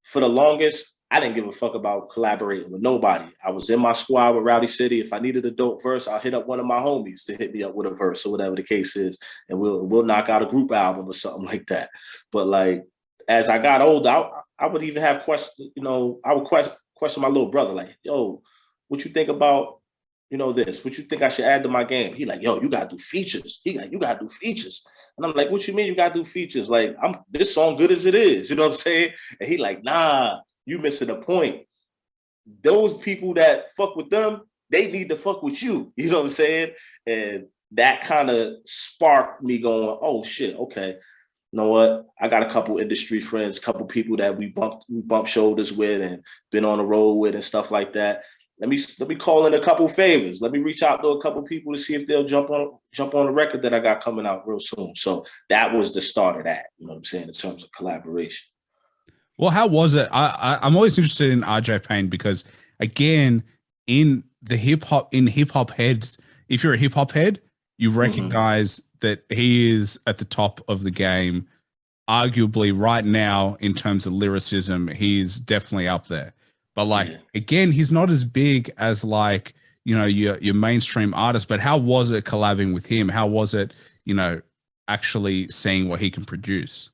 for the longest, I didn't give a fuck about collaborating with nobody. I was in my squad with Rowdy City. If I needed a dope verse, I'll hit up one of my homies to hit me up with a verse or whatever the case is, and we'll knock out a group album or something like that. But like as I got older, I would even have questions. You know, I would question my little brother, like, "Yo, what you think about, you know, this? What you think I should add to my game?" He like, "Yo, you gotta do features." He like, "You gotta do features." And I'm like, "What you mean you gotta do features? Like, this song good as it is." You know what I'm saying? And he like, "Nah. You missing the point. Those people that fuck with them, they need to fuck with you." You know what I'm saying? And that kind of sparked me going, oh shit, okay. You know what? I got a couple industry friends, couple people that we bump shoulders with and been on the road with and stuff like that. Let me call in a couple favors. Let me reach out to a couple people to see if they'll jump on the record that I got coming out real soon. So that was the start of that, you know what I'm saying, in terms of collaboration. Well, how was it? I'm always interested in RJ Payne because, again, in hip hop heads, if you're a hip hop head, you recognize that he is at the top of the game. Arguably, right now, in terms of lyricism, he's definitely up there. But like again, he's not as big as like, you know, your mainstream artist. But how was it collabing with him? How was it, you know, actually seeing what he can produce?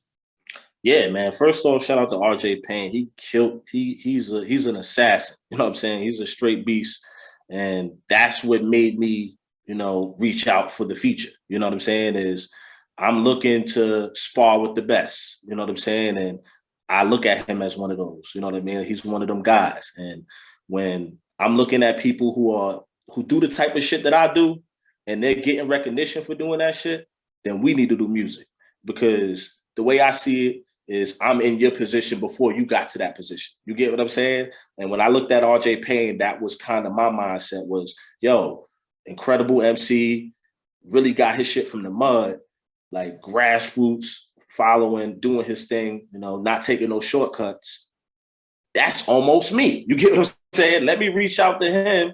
Yeah, man. First off, shout out to RJ Payne. He killed. He's an assassin. You know what I'm saying? He's a straight beast, and that's what made me, you know, reach out for the feature. You know what I'm saying? Is I'm looking to spar with the best. You know what I'm saying? And I look at him as one of those. You know what I mean? He's one of them guys. And when I'm looking at people who do the type of shit that I do, and they're getting recognition for doing that shit, then we need to do music, because the way I see it is I'm in your position before you got to that position. You get what I'm saying? And when I looked at RJ Payne, that was kind of my mindset was, yo, incredible MC, really got his shit from the mud, like grassroots, following, doing his thing, you know, not taking no shortcuts. That's almost me. You get what I'm saying? Let me reach out to him,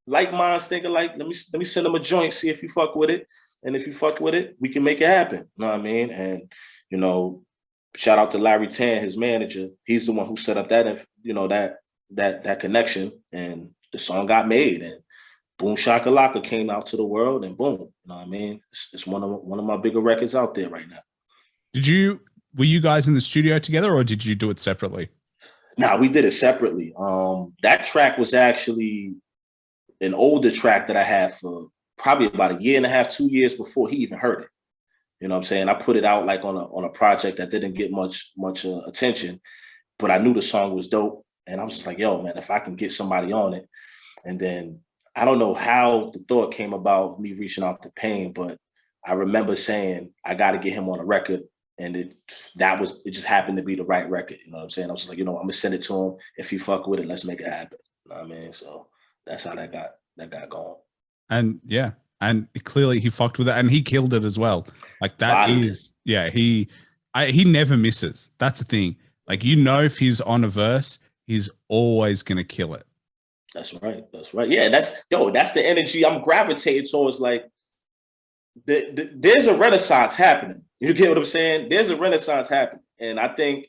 like minds thinking like, let me send him a joint, see if you fuck with it. And if you fuck with it, we can make it happen. You know what I mean? And, you know, shout out to Larry Tan, his manager. He's the one who set up that, you know, that connection, and the song got made, and Boom Shakalaka came out to the world, and boom, you know what I mean? It's one of my bigger records out there right now. Were you guys in the studio together, or did you do it separately? Nah, we did it separately. That track was actually an older track that I had for probably about a year and a half, 2 years before he even heard it. You know what I'm saying? I put it out like on a project that didn't get much attention, but I knew the song was dope. And I was just like, yo, man, if I can get somebody on it. And then I don't know how the thought came about me reaching out to Payne, but I remember saying, I got to get him on a record. And it just happened to be the right record. You know what I'm saying? I was like, you know, I'm gonna send it to him. If he fuck with it, let's make it happen. You know what I mean? So that's how that got going. And yeah. And clearly he fucked with it, and he killed it as well. Like that he never misses. That's the thing. Like, you know, if he's on a verse, he's always going to kill it. That's right. Yeah, that's the energy I'm gravitating towards. Like, there's a renaissance happening. You get what I'm saying? There's a renaissance happening. And I think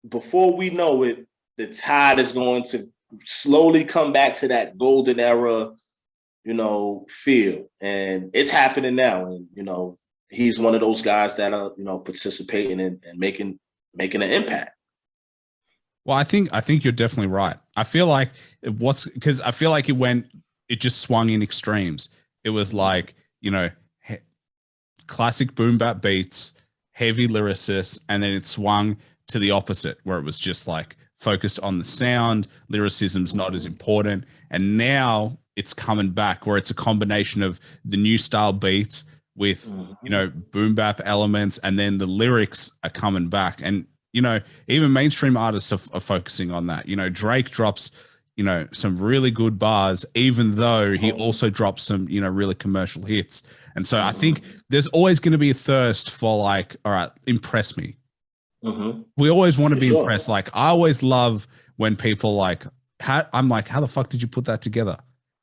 before we know it, the tide is going to slowly come back to that golden era, feel. And it's happening now. And, he's one of those guys that are, participating and making an impact. Well, I think you're definitely right. I feel like because I feel like it just swung in extremes. It was like, classic boom bap beats, heavy lyricists, and then it swung to the opposite, where it was just like focused on the sound, lyricism's not as important. And now it's coming back where it's a combination of the new style beats with, boom bap elements, and then the lyrics are coming back. And, even mainstream artists are focusing on that. Drake drops, some really good bars, even though he also drops some, really commercial hits. And so I think there's always going to be a thirst for like, all right, impress me. We always want to be impressed. Like, I always love when people like, I'm like, how the fuck did you put that together?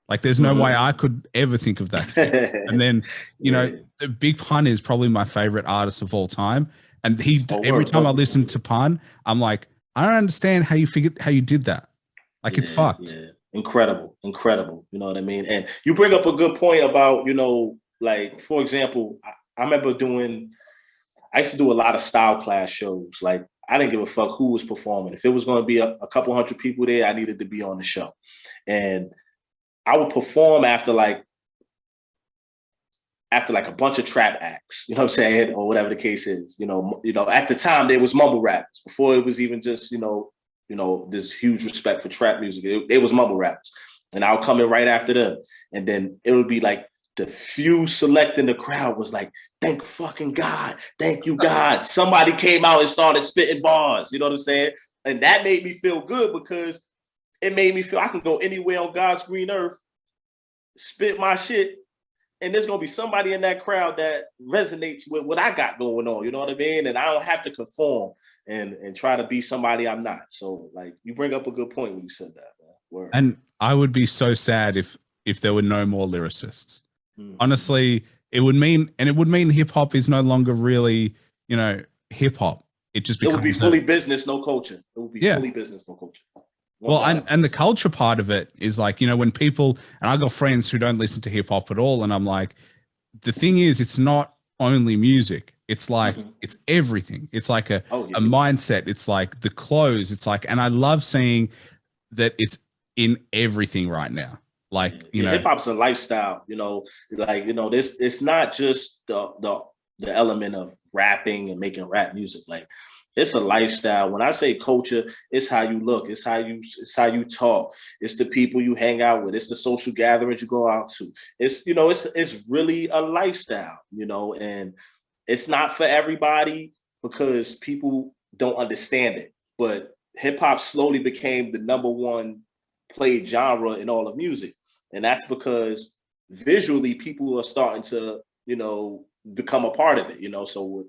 Like, there's no way I could ever think of that. And then, the Big Pun is probably my favorite artist of all time. And every time I listen to Pun, I'm like, I don't understand how you did that. Like, it's fucked. Yeah. Incredible. You know what I mean? And you bring up a good point about, like, for example, I remember I used to do a lot of style class shows. Like, I didn't give a fuck who was performing. If it was going to be a couple hundred people there, I needed to be on the show. And I would perform after like a bunch of trap acts, you know what I'm saying? Or whatever the case is. At the time there was mumble rappers before it was even just, this huge respect for trap music. It was mumble rappers. And I would come in right after them. And then it would be like the few select in the crowd was like, thank fucking God. Thank you, God. Somebody came out and started spitting bars. You know what I'm saying? And that made me feel good because it made me feel I can go anywhere on God's green earth, spit my shit, and there's going to be somebody in that crowd that resonates with what I got going on. You know what I mean? And I don't have to conform and try to be somebody I'm not. So, like, you bring up a good point when you said that, man. Word. And I would be so sad if there were no more lyricists. Honestly, it would mean hip hop is no longer really, hip hop. It would be fully business, no culture. It would be fully business, no culture. Well, and the culture part of it is like, when people, and I got friends who don't listen to hip hop at all. And I'm like, the thing is, it's not only music. It's like, it's everything. It's like a mindset. It's like the clothes. It's like, and I love seeing that it's in everything right now. Like, hip hop's a lifestyle, this, it's not just the element of rapping and making rap music. Like, it's a lifestyle. When I say culture, it's how you look, it's how you talk, it's the people you hang out with, it's the social gatherings you go out to. It's, it's really a lifestyle, and it's not for everybody because people don't understand it. But hip hop slowly became the number one played genre in all of music. And that's because visually people are starting to, become a part of it, so,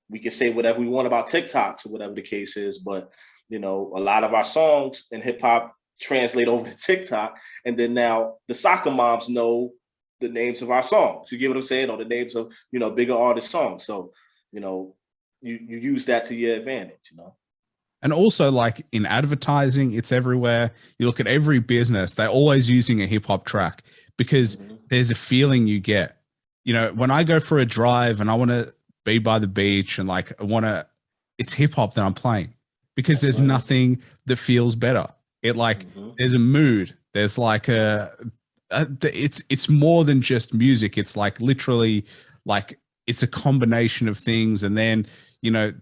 we can say whatever we want about TikToks or whatever the case is, but, a lot of our songs in hip hop translate over to TikTok. And then now the soccer moms know the names of our songs. You get what I'm saying? Or the names of, bigger artist songs. So, you use that to your advantage, And also, like, in advertising, it's everywhere. You look at every business, they're always using a hip hop track because there's a feeling you get. When I go for a drive and I want to be by the beach and like it's hip hop that I'm playing because there's nothing that feels better. It like there's a mood. There's like it's more than just music. It's like literally like it's a combination of things. And then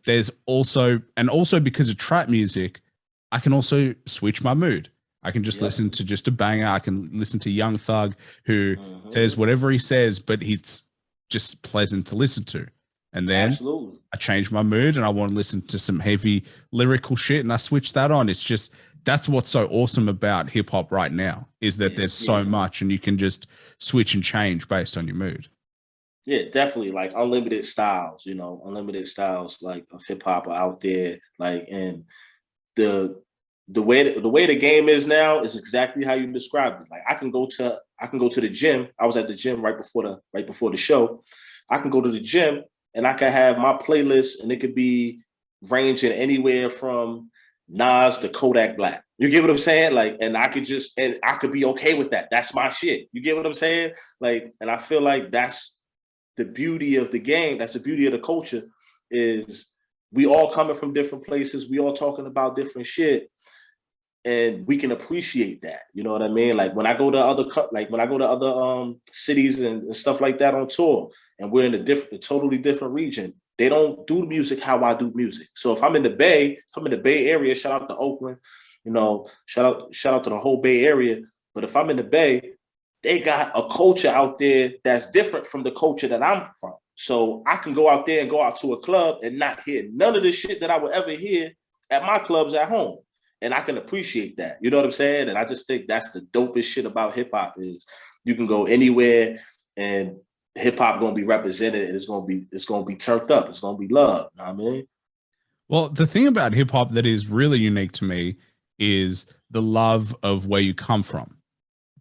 there's also because of trap music, I can also switch my mood. I can just listen to just a banger. I can listen to Young Thug who says whatever he says, but he's just pleasant to listen to. And then I change my mood and I want to listen to some heavy lyrical shit and I switch that on. It's just, that's what's so awesome about hip hop right now is that there's so much and you can just switch and change based on your mood. Yeah, definitely. Like unlimited styles, like of hip hop are out there. Like, and the way the game is now is exactly how you described it. Like I can go to I can go to the gym. I was at the gym right before the show. I can go to the gym and I can have my playlist, and it could be ranging anywhere from Nas to Kodak Black. You get what I'm saying? Like, and I could be okay with that. That's my shit. You get what I'm saying? Like, and I feel like that's the beauty of the game. That's the beauty of the culture, is we all coming from different places. We all talking about different shit, and we can appreciate that. You know what I mean? Like when I go to other cities and stuff like that on tour, and we're in a totally different region, they don't do music how I do music. So if I'm in the Bay Area, shout out to Oakland, you know, shout out to the whole Bay Area. But if I'm in the Bay, they got a culture out there that's different from the culture that I'm from. So I can go out there and go out to a club and not hear none of the shit that I would ever hear at my clubs at home. And I can appreciate that. You know what I'm saying? And I just think that's the dopest shit about hip hop, is you can go anywhere and hip hop gonna be represented, and it's gonna be turned up. It's gonna be loved. You know what I mean? Well, the thing about hip hop that is really unique to me is the love of where you come from,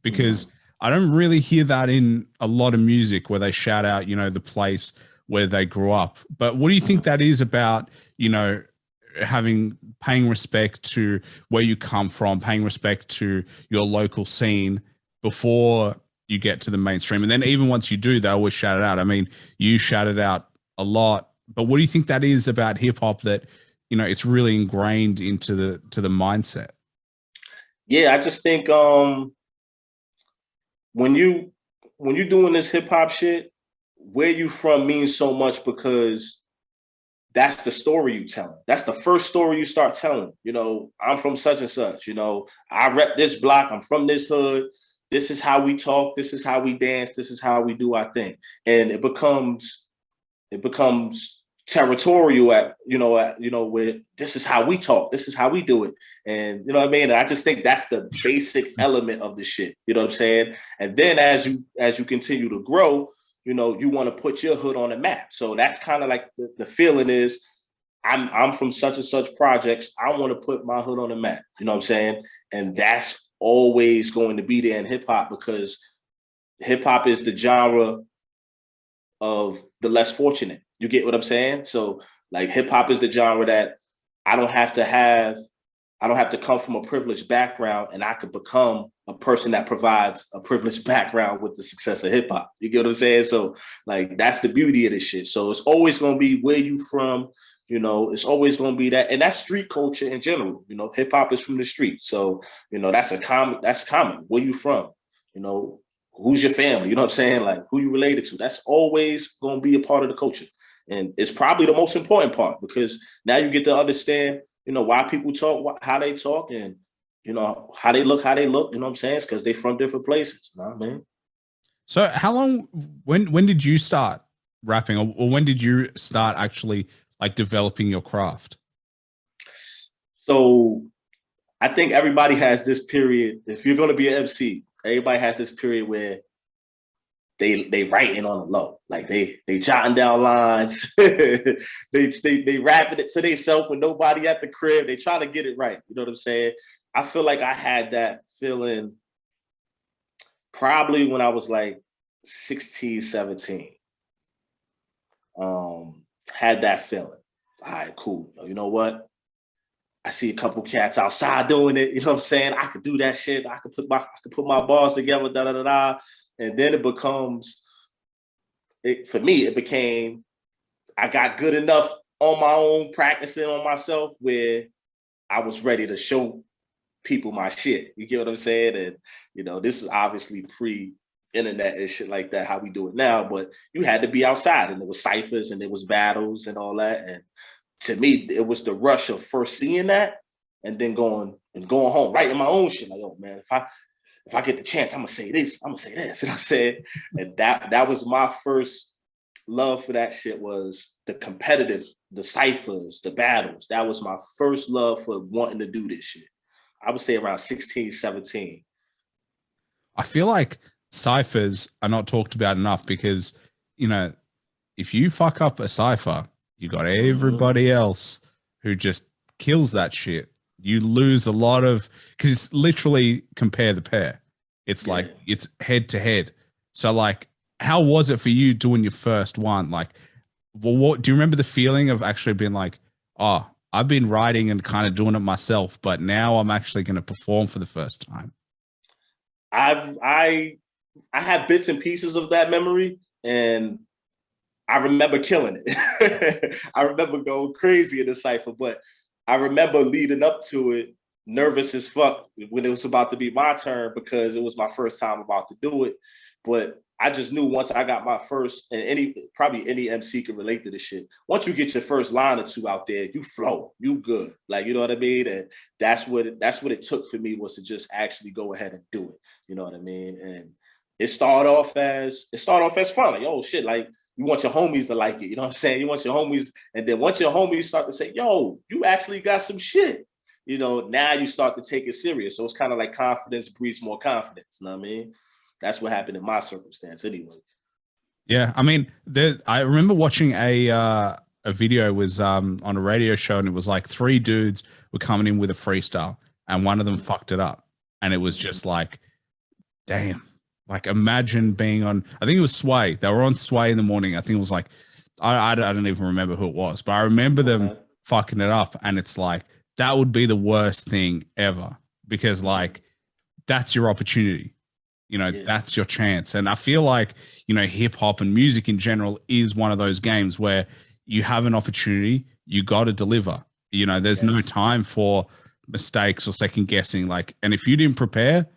because I don't really hear that in a lot of music where they shout out, you know, the place where they grew up. But what do you think that is about, you know, paying respect to where you come from, paying respect to your local scene before you get to the mainstream? And then even once you do, they always shout it out. I mean, you shout it out a lot, but what do you think that is about hip hop that, you know, it's really ingrained into the mindset? Yeah, I just think when you doing this hip hop shit, where you from means so much, because that's the story you telling. That's the first story you start telling. You know, I'm from such and such. You know, I rep this block. I'm from this hood. This is how we talk. This is how we dance. This is how we do our thing. And it becomes territorial where this is how we talk. This is how we do it. And you know what I mean? And I just think that's the basic element of the shit. You know what I'm saying? And then as you continue to grow, you know, you want to put your hood on the map. So that's kind of like the feeling is, I'm from such and such projects. I want to put my hood on the map. You know what I'm saying? And that's always going to be there in hip hop, because hip hop is the genre of the less fortunate. You get what I'm saying? So like hip hop is the genre that I don't have to come from a privileged background, and I could become a person that provides a privileged background with the success of hip hop. You get what I'm saying? So like, that's the beauty of this shit. So it's always going to be where you from, you know, it's always going to be that. And that's street culture in general. You know, hip hop is from the street. So, you know, that's common. Where you from? You know, who's your family? You know what I'm saying? Like, who you related to? That's always going to be a part of the culture. And it's probably the most important part, because now you get to understand, you know, why people talk, how they talk, and, you know, how they look, you know what I'm saying? It's because they're from different places. You know what I mean? So how long, when did you start rapping, or when did you start actually like developing your craft? So I think everybody has this period. If you're going to be an MC, everybody has this period where they writing on the low, like they jotting down lines, they rapping it to themselves with nobody at the crib. They try to get it right. You know what I'm saying? I feel like I had that feeling probably when I was like 16, 17. Had that feeling. All right, cool. You know what? I see a couple cats outside doing it. You know what I'm saying? I could do that shit. I could put my bars together, da da da da. And then for me, it became, I got good enough on my own, practicing on myself, where I was ready to show people my shit. You get what I'm saying? And, you know, this is obviously pre-internet and shit like that, how we do it now, but you had to be outside, and there was ciphers and there was battles and all that. And to me, it was the rush of first seeing that and then going home, writing my own shit. Like, oh man, if I get the chance, I'm gonna say this, I'm gonna say this. You know what I'm saying? And that was my first love for that shit, was the competitive, the ciphers, the battles. That was my first love for wanting to do this shit. I would say around 16, 17. I feel like ciphers are not talked about enough, because, you know, if you fuck up a cipher, you got everybody else who just kills that shit. You lose a lot of, because it's literally compare the pair. It's like it's head to head. So like, how was it for you doing your first one? Like, well, what do you remember the feeling of actually being like, oh, I've been writing and kind of doing it myself, but now I'm actually going to perform for the first time? I have bits and pieces of that memory, and I remember killing it. I remember going crazy in the cypher, but I remember leading up to it, nervous as fuck when it was about to be my turn because it was my first time about to do it. But I just knew once I got my first, and probably any MC can relate to this shit. Once you get your first line or two out there, you flow, you good. Like, you know what I mean? And that's what it took for me, was to just actually go ahead and do it. You know what I mean? And it started off as fun. Like, oh shit, like, you want your homies to like it. You know what I'm saying? You want your homies, and then once your homies start to say, yo, you actually got some shit, you know, now you start to take it serious. So it's kind of like confidence breeds more confidence. You know what I mean? That's what happened in my circumstance anyway. Yeah. I mean, I remember watching a video, was on a radio show, and it was like 3 dudes were coming in with a freestyle, and one of them fucked it up. And it was just like, damn. Like, imagine being on, I think it was Sway. They were on Sway in the morning. I think it was like, I don't even remember who it was, but I remember them fucking it up. And it's like, that would be the worst thing ever, because like, that's your opportunity. You know, that's your chance. And I feel like, you know, hip hop and music in general is one of those games where you have an opportunity, you got to deliver. You know, there's no time for mistakes or second guessing. Like, and if you didn't prepare,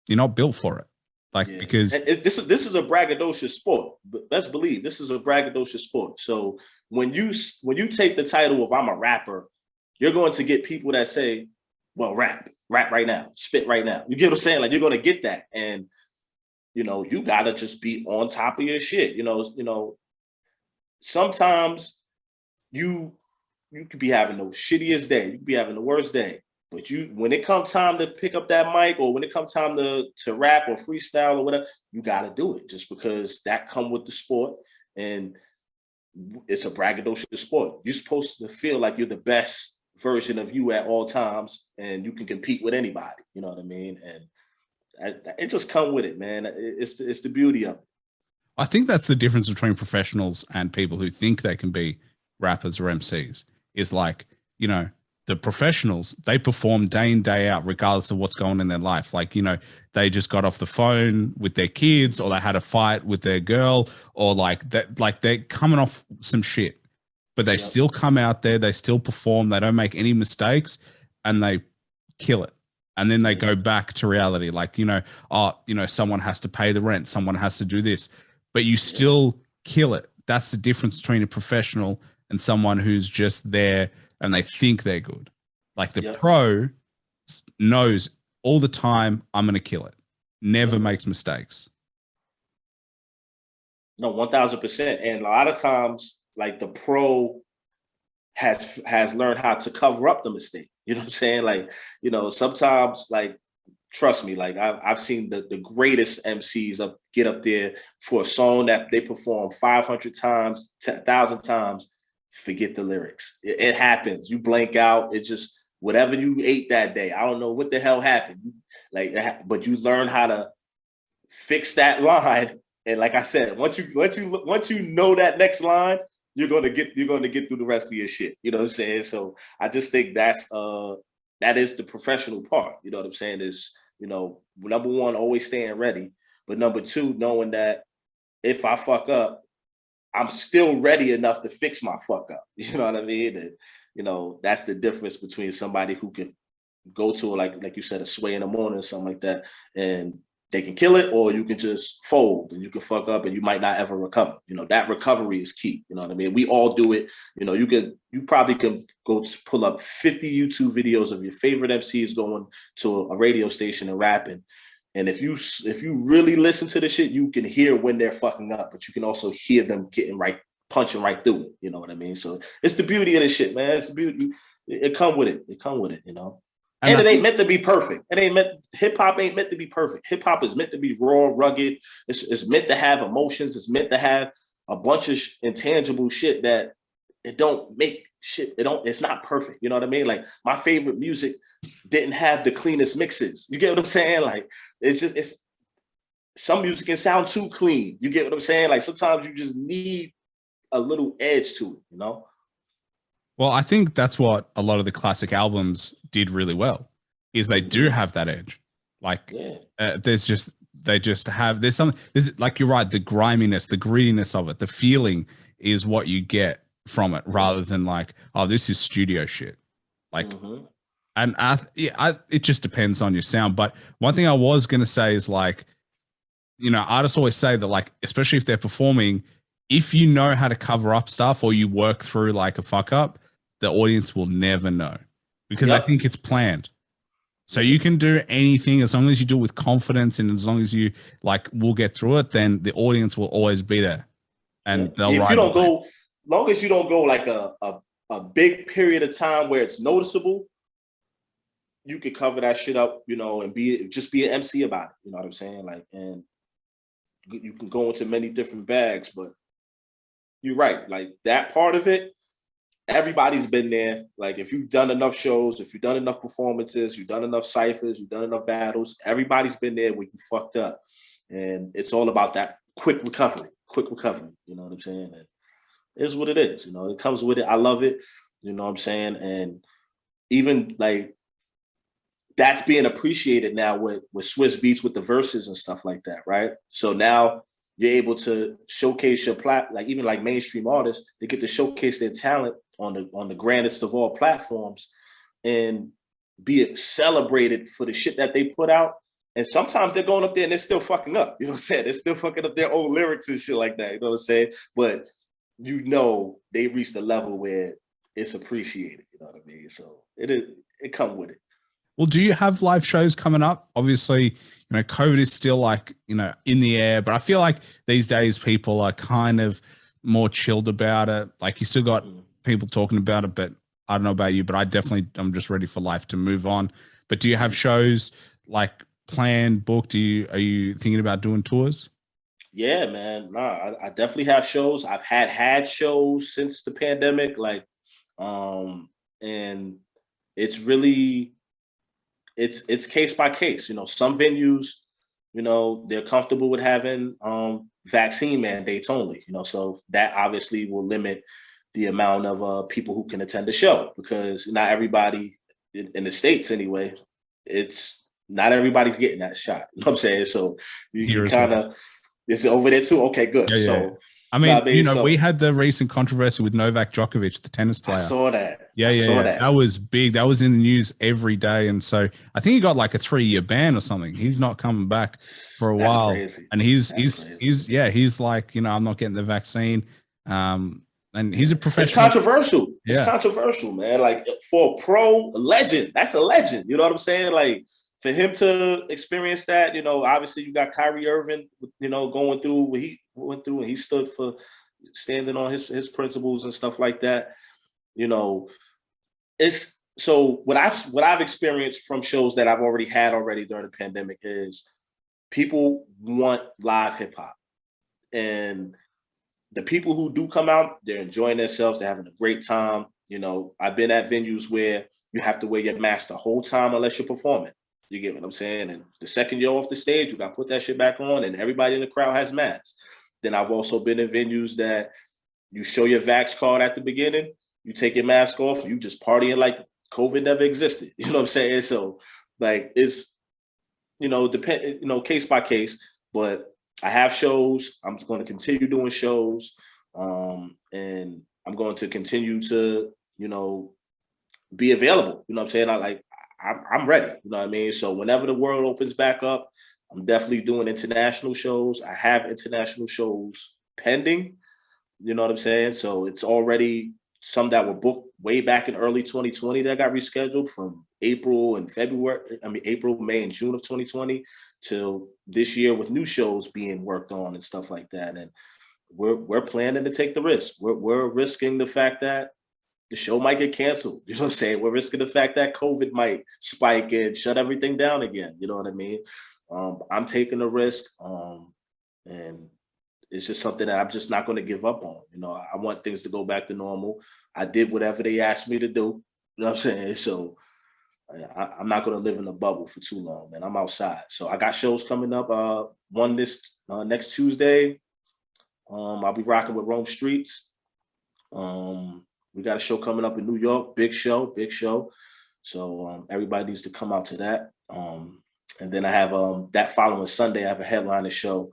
you're not built for it. Like, because this is a braggadocious sport. But best believe this is a braggadocious sport. So when you take the title of I'm a rapper, you're going to get people that say, well, rap right now, spit right now. You get what I'm saying? Like, you're going to get that. And, you know, you got to just be on top of your shit. You know, sometimes you could be having the shittiest day. You could be having the worst day. But when it comes time to pick up that mic, or when it comes time to rap or freestyle or whatever, you got to do it, just because that come with the sport. And it's a braggadocious sport. You're supposed to feel like you're the best version of you at all times, and you can compete with anybody. You know what I mean? And it just come with it, man. It's the beauty of it. I think that's the difference between professionals and people who think they can be rappers or MCs, is like, you know, the professionals, they perform day in, day out, regardless of what's going on in their life. Like, you know, they just got off the phone with their kids, or they had a fight with their girl, or like that, like they're coming off some shit, but they still come out there, they still perform, they don't make any mistakes, and they kill it. And then they go back to reality. Like, you know, someone has to pay the rent, someone has to do this, but you still kill it. That's the difference between a professional and someone who's just there and they think they're good. Like, the pro knows all the time, I'm going to kill it. Never makes mistakes. No, 1000%. And a lot of times, like, the pro has learned how to cover up the mistake. You know what I'm saying? Like, you know, sometimes, like, trust me, like, I've seen the greatest MCs get up there for a song that they perform 500 times, 10,000 times, forget the lyrics. It happens. You blank out. It just, whatever you ate that day, I don't know what the hell happened. But you learn how to fix that line. And like I said, once you know that next line, you're gonna get through the rest of your shit. You know what I'm saying? So I just think that is the professional part. You know what I'm saying? Is, you know, number one, always staying ready. But number two, knowing that if I fuck up, I'm still ready enough to fix my fuck up. You know what I mean? And, you know, that's the difference between somebody who can go to, like you said, a Sway in the morning or something like that, and they can kill it, or you can just fold and you can fuck up and you might not ever recover. You know, that recovery is key. You know what I mean? We all do it. You know, you probably can go pull up 50 YouTube videos of your favorite MCs going to a radio station and rapping. And if you really listen to the shit, you can hear when they're fucking up, but you can also hear them getting right, punching right through it. You know what I mean? So it's the beauty of this shit, man. It's the beauty. It come with it. It come with it, you know? And it ain't meant to be perfect. Hip hop ain't meant to be perfect. Hip hop is meant to be raw, rugged. It's meant to have emotions. It's meant to have a bunch of intangible shit that it don't make shit. It's not perfect. You know what I mean? Like, my favorite music didn't have the cleanest mixes. You get what I'm saying? Like, it's some music can sound too clean. You get what I'm saying? Like sometimes you just need a little edge to it, you know? Well, I think that's what a lot of the classic albums did really well, is they do have that edge. Like there's like, you're right, the griminess, the grittiness of it, the feeling is what you get from it, rather than like, oh, this is studio shit. Like, and it just depends on your sound. But one thing I was going to say is, like, you know, artists always say that, like, especially if they're performing, if you know how to cover up stuff or you work through like a fuck up, the audience will never know, because I think it's planned. So you can do anything as long as you do it with confidence, and as long as you like will get through it, then the audience will always be there. And they'll if you don't go, long as you don't go like a big period of time where it's noticeable, you can cover that shit up, you know, and just be an MC about it. You know what I'm saying? Like, and you can go into many different bags, but you're right. Like that part of it, everybody's been there. Like if you've done enough shows, if you've done enough performances, you've done enough ciphers, you've done enough battles, everybody's been there when you fucked up. And it's all about that quick recovery, you know what I'm saying? And it is what it is, you know, it comes with it. I love it, you know what I'm saying? And even like that's being appreciated now with Swiss Beats, with the verses and stuff like that, right? So now you're able to showcase your like even like mainstream artists, they get to showcase their talent on the grandest of all platforms and be celebrated for the shit that they put out. And sometimes they're going up there and they're still fucking up. You know what I'm saying? They're still fucking up their own lyrics and shit like that. You know what I'm saying? But you know they reached a level where it's appreciated. You know what I mean? So it comes with it. Well, do you have live shows coming up? Obviously, you know, COVID is still like, you know, in the air, but I feel like these days people are kind of more chilled about it. Like you still got people talking about it, but I don't know about you, but I'm just ready for life to move on. But do you have shows like planned, booked? Are you thinking about doing tours? Yeah, man. Nah, I definitely have shows. I've had shows since the pandemic, like, and it's really, it's case by case. You know, some venues, you know, they're comfortable with having vaccine mandates only. You know, so that obviously will limit the amount of people who can attend the show, because not everybody in the States anyway, it's not everybody's getting that shot. You know what I'm saying? So you kind of, it's over there too. Okay, good. Yeah, so I mean, you know, we had the recent controversy with Novak Djokovic, the tennis player. I saw that. Yeah. That was big. That was in the news every day. And so I think he got like a 3-year ban or something. He's not coming back for a while. Crazy. And he's like, you know, I'm not getting the vaccine. And he's a professional. It's controversial. It's controversial, man. Like for a pro legend, that's a legend. You know what I'm saying? Like for him to experience that, you know, obviously you got Kyrie Irving, you know, going through what he went through, and he stood for standing on his principles and stuff like that. You know, it's so what I've experienced from shows that I've already had during the pandemic is people want live hip hop, and the people who do come out, they're enjoying themselves, they're having a great time. You know, I've been at venues where you have to wear your mask the whole time unless you're performing. You get what I'm saying? And the second you're off the stage, you got to put that shit back on, and everybody in the crowd has masks. Then I've also been in venues that you show your Vax card at the beginning, you take your mask off, you just partying like COVID never existed. You know what I'm saying? So like it's, you know, case by case, but I have shows. I'm going to continue doing shows. And I'm going to continue to, you know, be available. You know what I'm saying? I'm ready. You know what I mean? So whenever the world opens back up, I'm definitely doing international shows. I have international shows pending. You know what I'm saying? So it's already some that were booked way back in early 2020 that got rescheduled from April, May, and June of 2020 till this year, with new shows being worked on and stuff like that. And we're planning to take the risk. We're risking the fact that the show might get canceled. You know what I'm saying? We're risking the fact that COVID might spike and shut everything down again. You know what I mean? I'm taking the risk. And it's just something that I'm just not going to give up on. You know, I want things to go back to normal. I did whatever they asked me to do. You know what I'm saying? So I'm not going to live in a bubble for too long, man. I'm outside. So I got shows coming up. One this next Tuesday. I'll be rocking with Rome Streets. We got a show coming up in New York. Big show. So everybody needs to come out to that. And then I have that following Sunday, I have a headliner show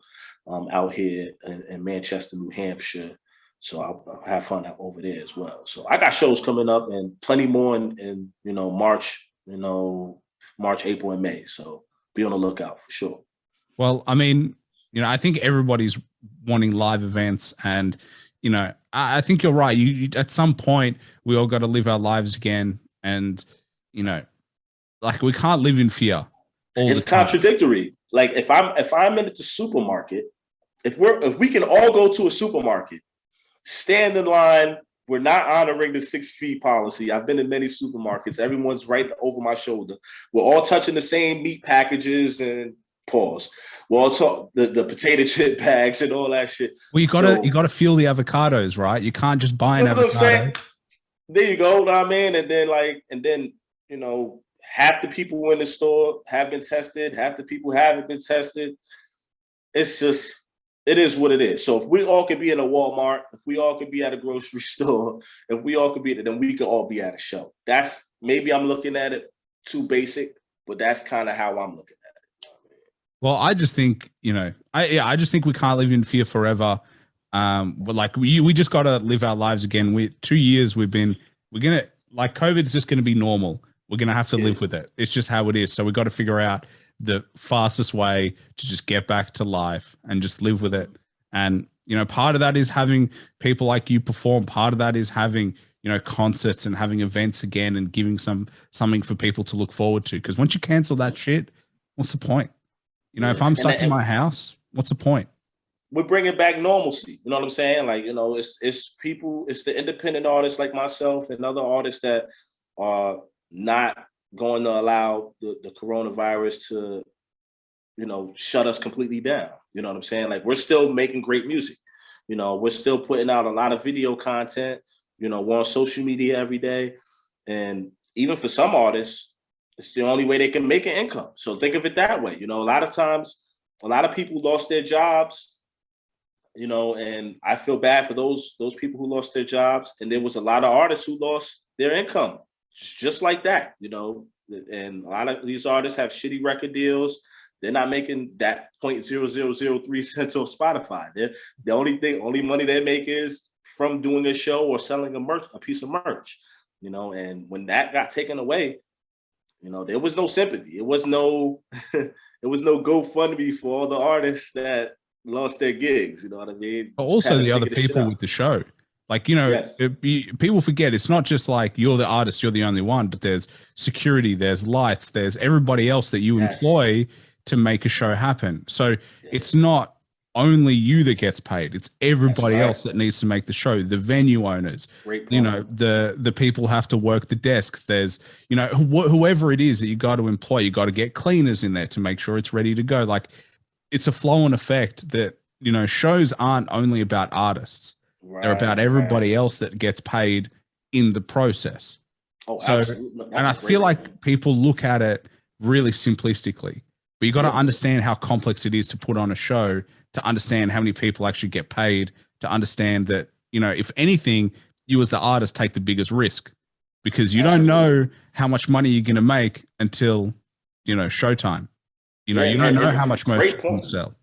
out here in Manchester, New Hampshire. So I'll have fun over there as well. So I got shows coming up and plenty more in March, March, April, and May. So be on the lookout for sure. Well, I mean, I think everybody's wanting live events, and I think you're right. You at some point we all got to live our lives again, and like we can't live in fear. It's contradictory. Like if I'm in the supermarket, if we can all go to a supermarket, stand in line. We're not honoring the 6 feet policy. I've been in many supermarkets. Everyone's right over my shoulder. We're all touching the same meat packages and pause. We're all talk the potato chip bags and all that shit. Well, you gotta feel the avocados, right? You can't just buy an avocado. There you go, I mean, and then half the people in the store have been tested, half the people haven't been tested. It's just, it is what it is. So if we all could be in a Walmart, if we all could be at a grocery store, if we all could be there, then we could all be at a show. That's, maybe I'm looking at it too basic, but that's kind of how I'm looking at it. Well, I just think, I just think we can't live in fear forever. But like we just got to live our lives again. 2 years we're gonna, like, COVID's just going to be normal. We're going to have to live with it. It's just how it is. So we got to figure out the fastest way to just get back to life and just live with it. And, part of that is having people like you perform. Part of that is having, concerts and having events again and giving something for people to look forward to. Because once you cancel that shit, what's the point? If I'm stuck in my house, what's the point? We're bringing back normalcy. You know what I'm saying? Like, it's people, it's the independent artists like myself and other artists that are not going to allow the coronavirus to, shut us completely down. You know what I'm saying? Like, we're still making great music. We're still putting out a lot of video content. We're on social media every day. And even for some artists, it's the only way they can make an income. So think of it that way. A lot of times, a lot of people lost their jobs, and I feel bad for those people who lost their jobs. And there was a lot of artists who lost their income just like that, and a lot of these artists have shitty record deals. They're not making that 0.0003 cents on Spotify. The only money they make is from doing a show or selling a piece of merch, and when that got taken away, there was no sympathy. It was no GoFundMe for all the artists that lost their gigs. You know what I mean? But also the other people with the show. Like, yes. People forget it's not just like you're the artist, you're the only one, but there's security, there's lights, there's everybody else that you employ to make a show happen. So it's not only you that gets paid, it's everybody else that needs to make the show, the venue owners, the people have to work the desk. There's, whoever it is that you got to employ, you got to get cleaners in there to make sure it's ready to go. Like, it's a flow and effect that, shows aren't only about artists. They're about everybody else that gets paid in the process. Oh, so, absolutely. And I feel like people look at it really simplistically, but you got to understand how complex it is to put on a show, to understand how many people actually get paid, to understand that, if anything, you as the artist take the biggest risk because you don't know how much money you're going to make until, showtime. You don't know how much merch you can sell.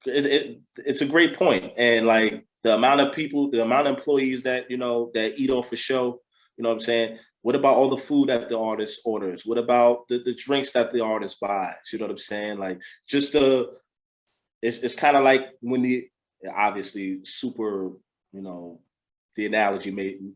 It's a great point. And like, the amount of people, the amount of employees that, that eat off a show, you know what I'm saying? What about all the food that the artist orders? What about the drinks that the artist buys? You know what I'm saying? Like, just it's kind of like when obviously super, the analogy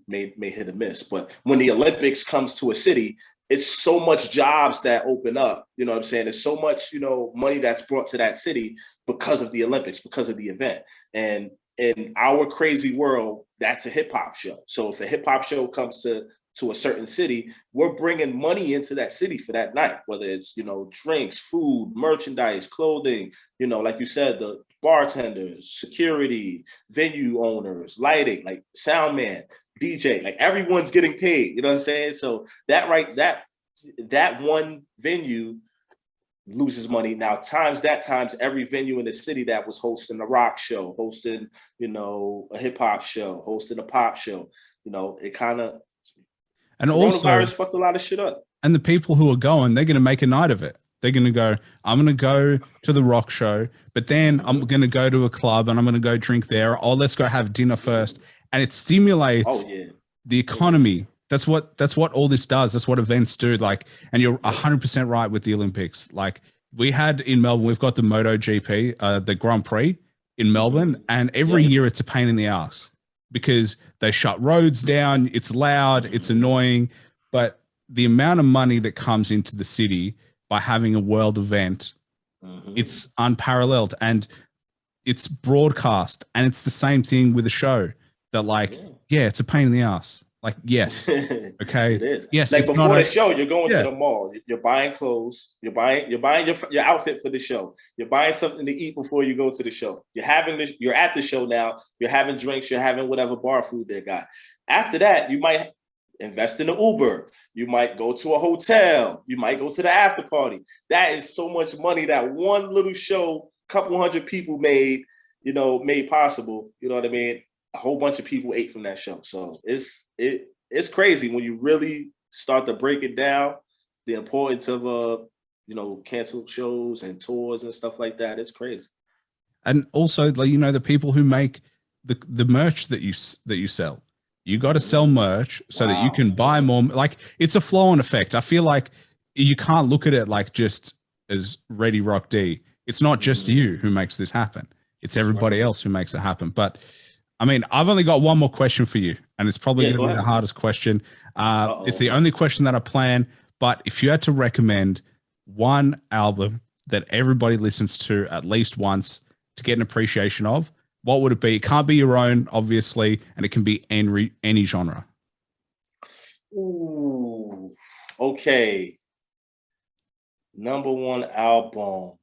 may hit or miss, but when the Olympics comes to a city, it's so much jobs that open up, you know what I'm saying? There's so much, money that's brought to that city because of the Olympics, because of the event. And in our crazy world, that's a hip hop show. So if a hip hop show comes to a certain city, we're bringing money into that city for that night, whether it's, drinks, food, merchandise, clothing, like you said, the bartenders, security, venue owners, lighting, like sound man, DJ, like everyone's getting paid, you know what I'm saying? So that that one venue loses money. Now times every venue in the city that was hosting a rock show, hosting, a hip hop show, hosting a pop show, it kind of, and coronavirus also fucked a lot of shit up. And the people who are going, they're going to make a night of it. They're going to go, I'm going to go to the rock show, but then I'm going to go to a club and I'm going to go drink there. Or let's go have dinner first. And it stimulates the economy. That's what all this does. That's what events do. Like, and you're 100% right with the Olympics. Like we had in Melbourne, we've got the MotoGP, the Grand Prix in Melbourne, and every year it's a pain in the ass because they shut roads down. It's loud, it's annoying, but the amount of money that comes into the city by having a world event, it's unparalleled, and it's broadcast, and it's the same thing with a show that it's a pain in the ass. Like, yes. Okay. It is. Yes. Like before the show, you're going to the mall. You're buying clothes. You're buying your outfit for the show. You're buying something to eat before you go to the show. You're at the show now. You're having drinks. You're having whatever bar food they got. After that, you might invest in an Uber. You might go to a hotel. You might go to the after party. That is so much money that one little show, couple hundred people made possible. You know what I mean? A whole bunch of people ate from that show. So it's crazy when you really start to break it down, the importance of canceled shows and tours and stuff like that. It's crazy. And also, the people who make the merch that you sell. You got to sell merch so that you can buy more. Like, it's a flow-on effect. I feel like you can't look at it like just as ReadyRockDee. It's not just you who makes this happen. It's everybody else who makes it happen. But I mean, I've only got one more question for you, and it's probably going to be the hardest question. It's the only question that I plan. But if you had to recommend one album that everybody listens to at least once to get an appreciation of, what would it be? It can't be your own, obviously, and it can be any genre. Ooh, okay. Number one album.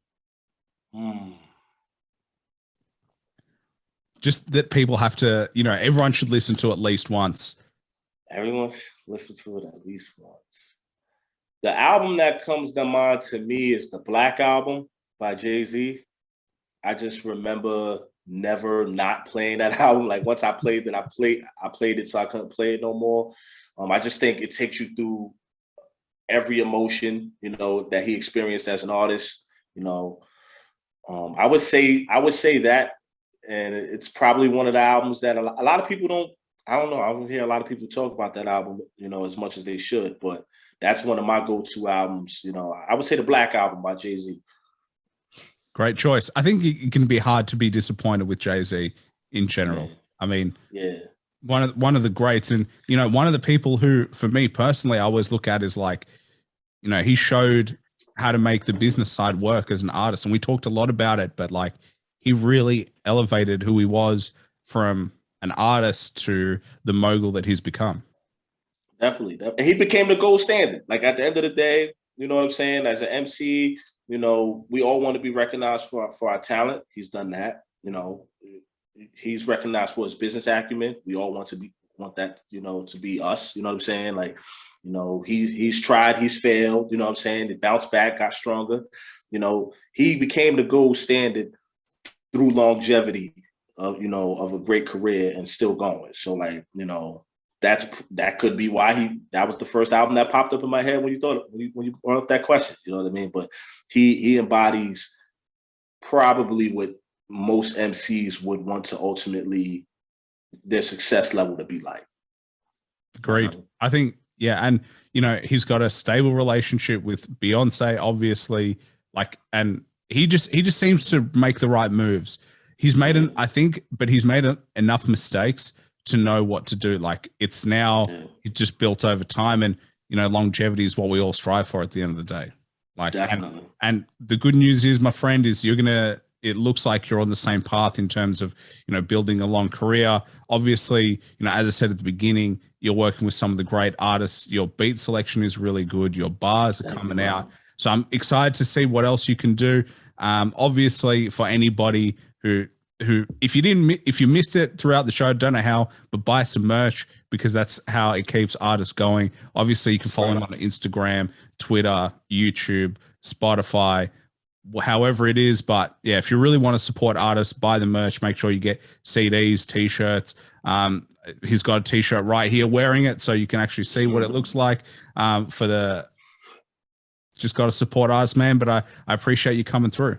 Just that people have to, everyone should listen to at least once. Everyone should listen to it at least once. The album that comes to mind to me is the Black Album by Jay-Z. I just remember never not playing that album. Like once I played it, I played it so I couldn't play it no more. I just think it takes you through every emotion, that he experienced as an artist. I would say that. And it's probably one of the albums that a lot of people don't. I don't know. I don't hear a lot of people talk about that album, as much as they should. But that's one of my go-to albums. I would say the Black Album by Jay-Z. Great choice. I think it can be hard to be disappointed with Jay-Z in general. Yeah. I mean, one of the greats, and one of the people who, for me personally, I always look at is like, he showed how to make the business side work as an artist, and we talked a lot about it, but like, he really elevated who he was from an artist to the mogul that he's become. Definitely. He became the gold standard. Like at the end of the day, you know what I'm saying? As an MC, we all want to be recognized for our talent. He's done that. He's recognized for his business acumen. We all want that, to be us. You know what I'm saying? Like, he's tried, he's failed. You know what I'm saying? He bounced back, got stronger. He became the gold standard through longevity of a great career and still going. So like, that could be why that was the first album that popped up in my head when you brought up that question. You know what I mean? But he embodies probably what most MCs would want to ultimately their success level to be like. Agreed. I think, and he's got a stable relationship with Beyonce, obviously, and he just seems to make the right moves. He's made he's made enough mistakes to know what to do. Like it's now it's just built over time, and longevity is what we all strive for at the end of the day. Like, definitely. And the good news is, my friend, is it looks like you're on the same path in terms of, building a long career. Obviously, as I said at the beginning, you're working with some of the great artists. Your beat selection is really good. Your bars are coming out. So I'm excited to see what else you can do. Obviously, for anybody who if you missed it throughout the show, don't know how, but buy some merch. because that's how it keeps artists going. Obviously, you can follow him on Instagram, Twitter, YouTube, Spotify, however it is. But yeah, if you really want to support artists, buy the merch. Make sure you get CDs, t-shirts. He's got a t-shirt right here wearing it, so you can actually see what it looks like. Just got to support artists, man. But I appreciate you coming through.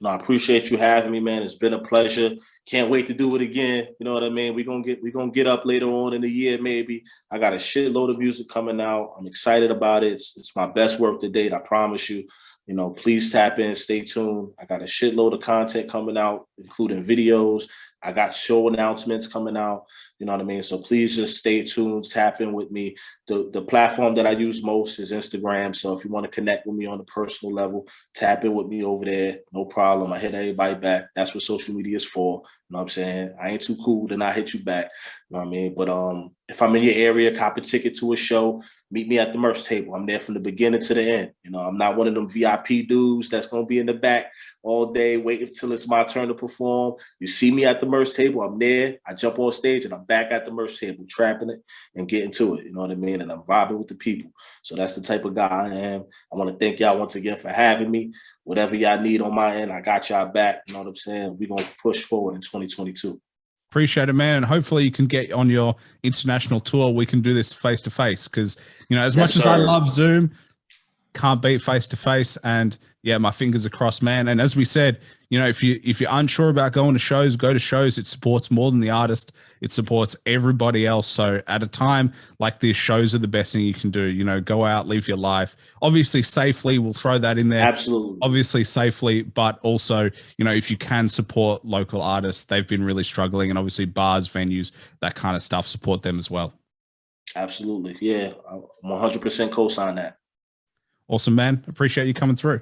No, I appreciate you having me, man. It's been a pleasure. Can't wait to do it again. You know what I mean? We're gonna get up later on in the year, maybe. I got a shitload of music coming out. I'm excited about it. It's my best work to date, I promise you. You know, please tap in, stay tuned. I got a shitload of content coming out, including videos. I got show announcements coming out. You know what I mean? So please just stay tuned, tap in with me. The platform that I use most is Instagram. So if you want to connect with me on a personal level, tap in with me over there. No problem. I hit everybody back. That's what social media is for. You know what I'm saying? I ain't too cool, then I hit you back. You know what I mean? But if I'm in your area, cop a ticket to a show, meet me at the merch table. I'm there from the beginning to the end. You know, I'm not one of them VIP dudes that's going to be in the back all day waiting until it's my turn to perform. You see me at the merch table, I'm there. I jump on stage and I'm back at the merch table, trapping it and getting to it. You know what I mean? And I'm vibing with the people. So that's the type of guy I am. I want to thank y'all once again for having me. Whatever y'all need on my end, I got y'all back. You know what I'm saying? We're going to push forward in 2022. Appreciate it, man. And hopefully you can get on your international tour. We can do this face to face because, you know, as much as I love Zoom, can't beat face to face. And yeah, my fingers are crossed, man. And as we said, you know, if you're unsure about going to shows, go to shows. It supports more than the artist. It supports everybody else. So at a time like this, shows are the best thing you can do. You know, go out, live your life. Obviously safely, we'll throw that in there. Absolutely. Obviously safely, but also, you know, if you can support local artists, they've been really struggling. And obviously bars, venues, that kind of stuff, support them as well. Absolutely. Yeah, I'm 100% co-sign that. Awesome, man. Appreciate you coming through.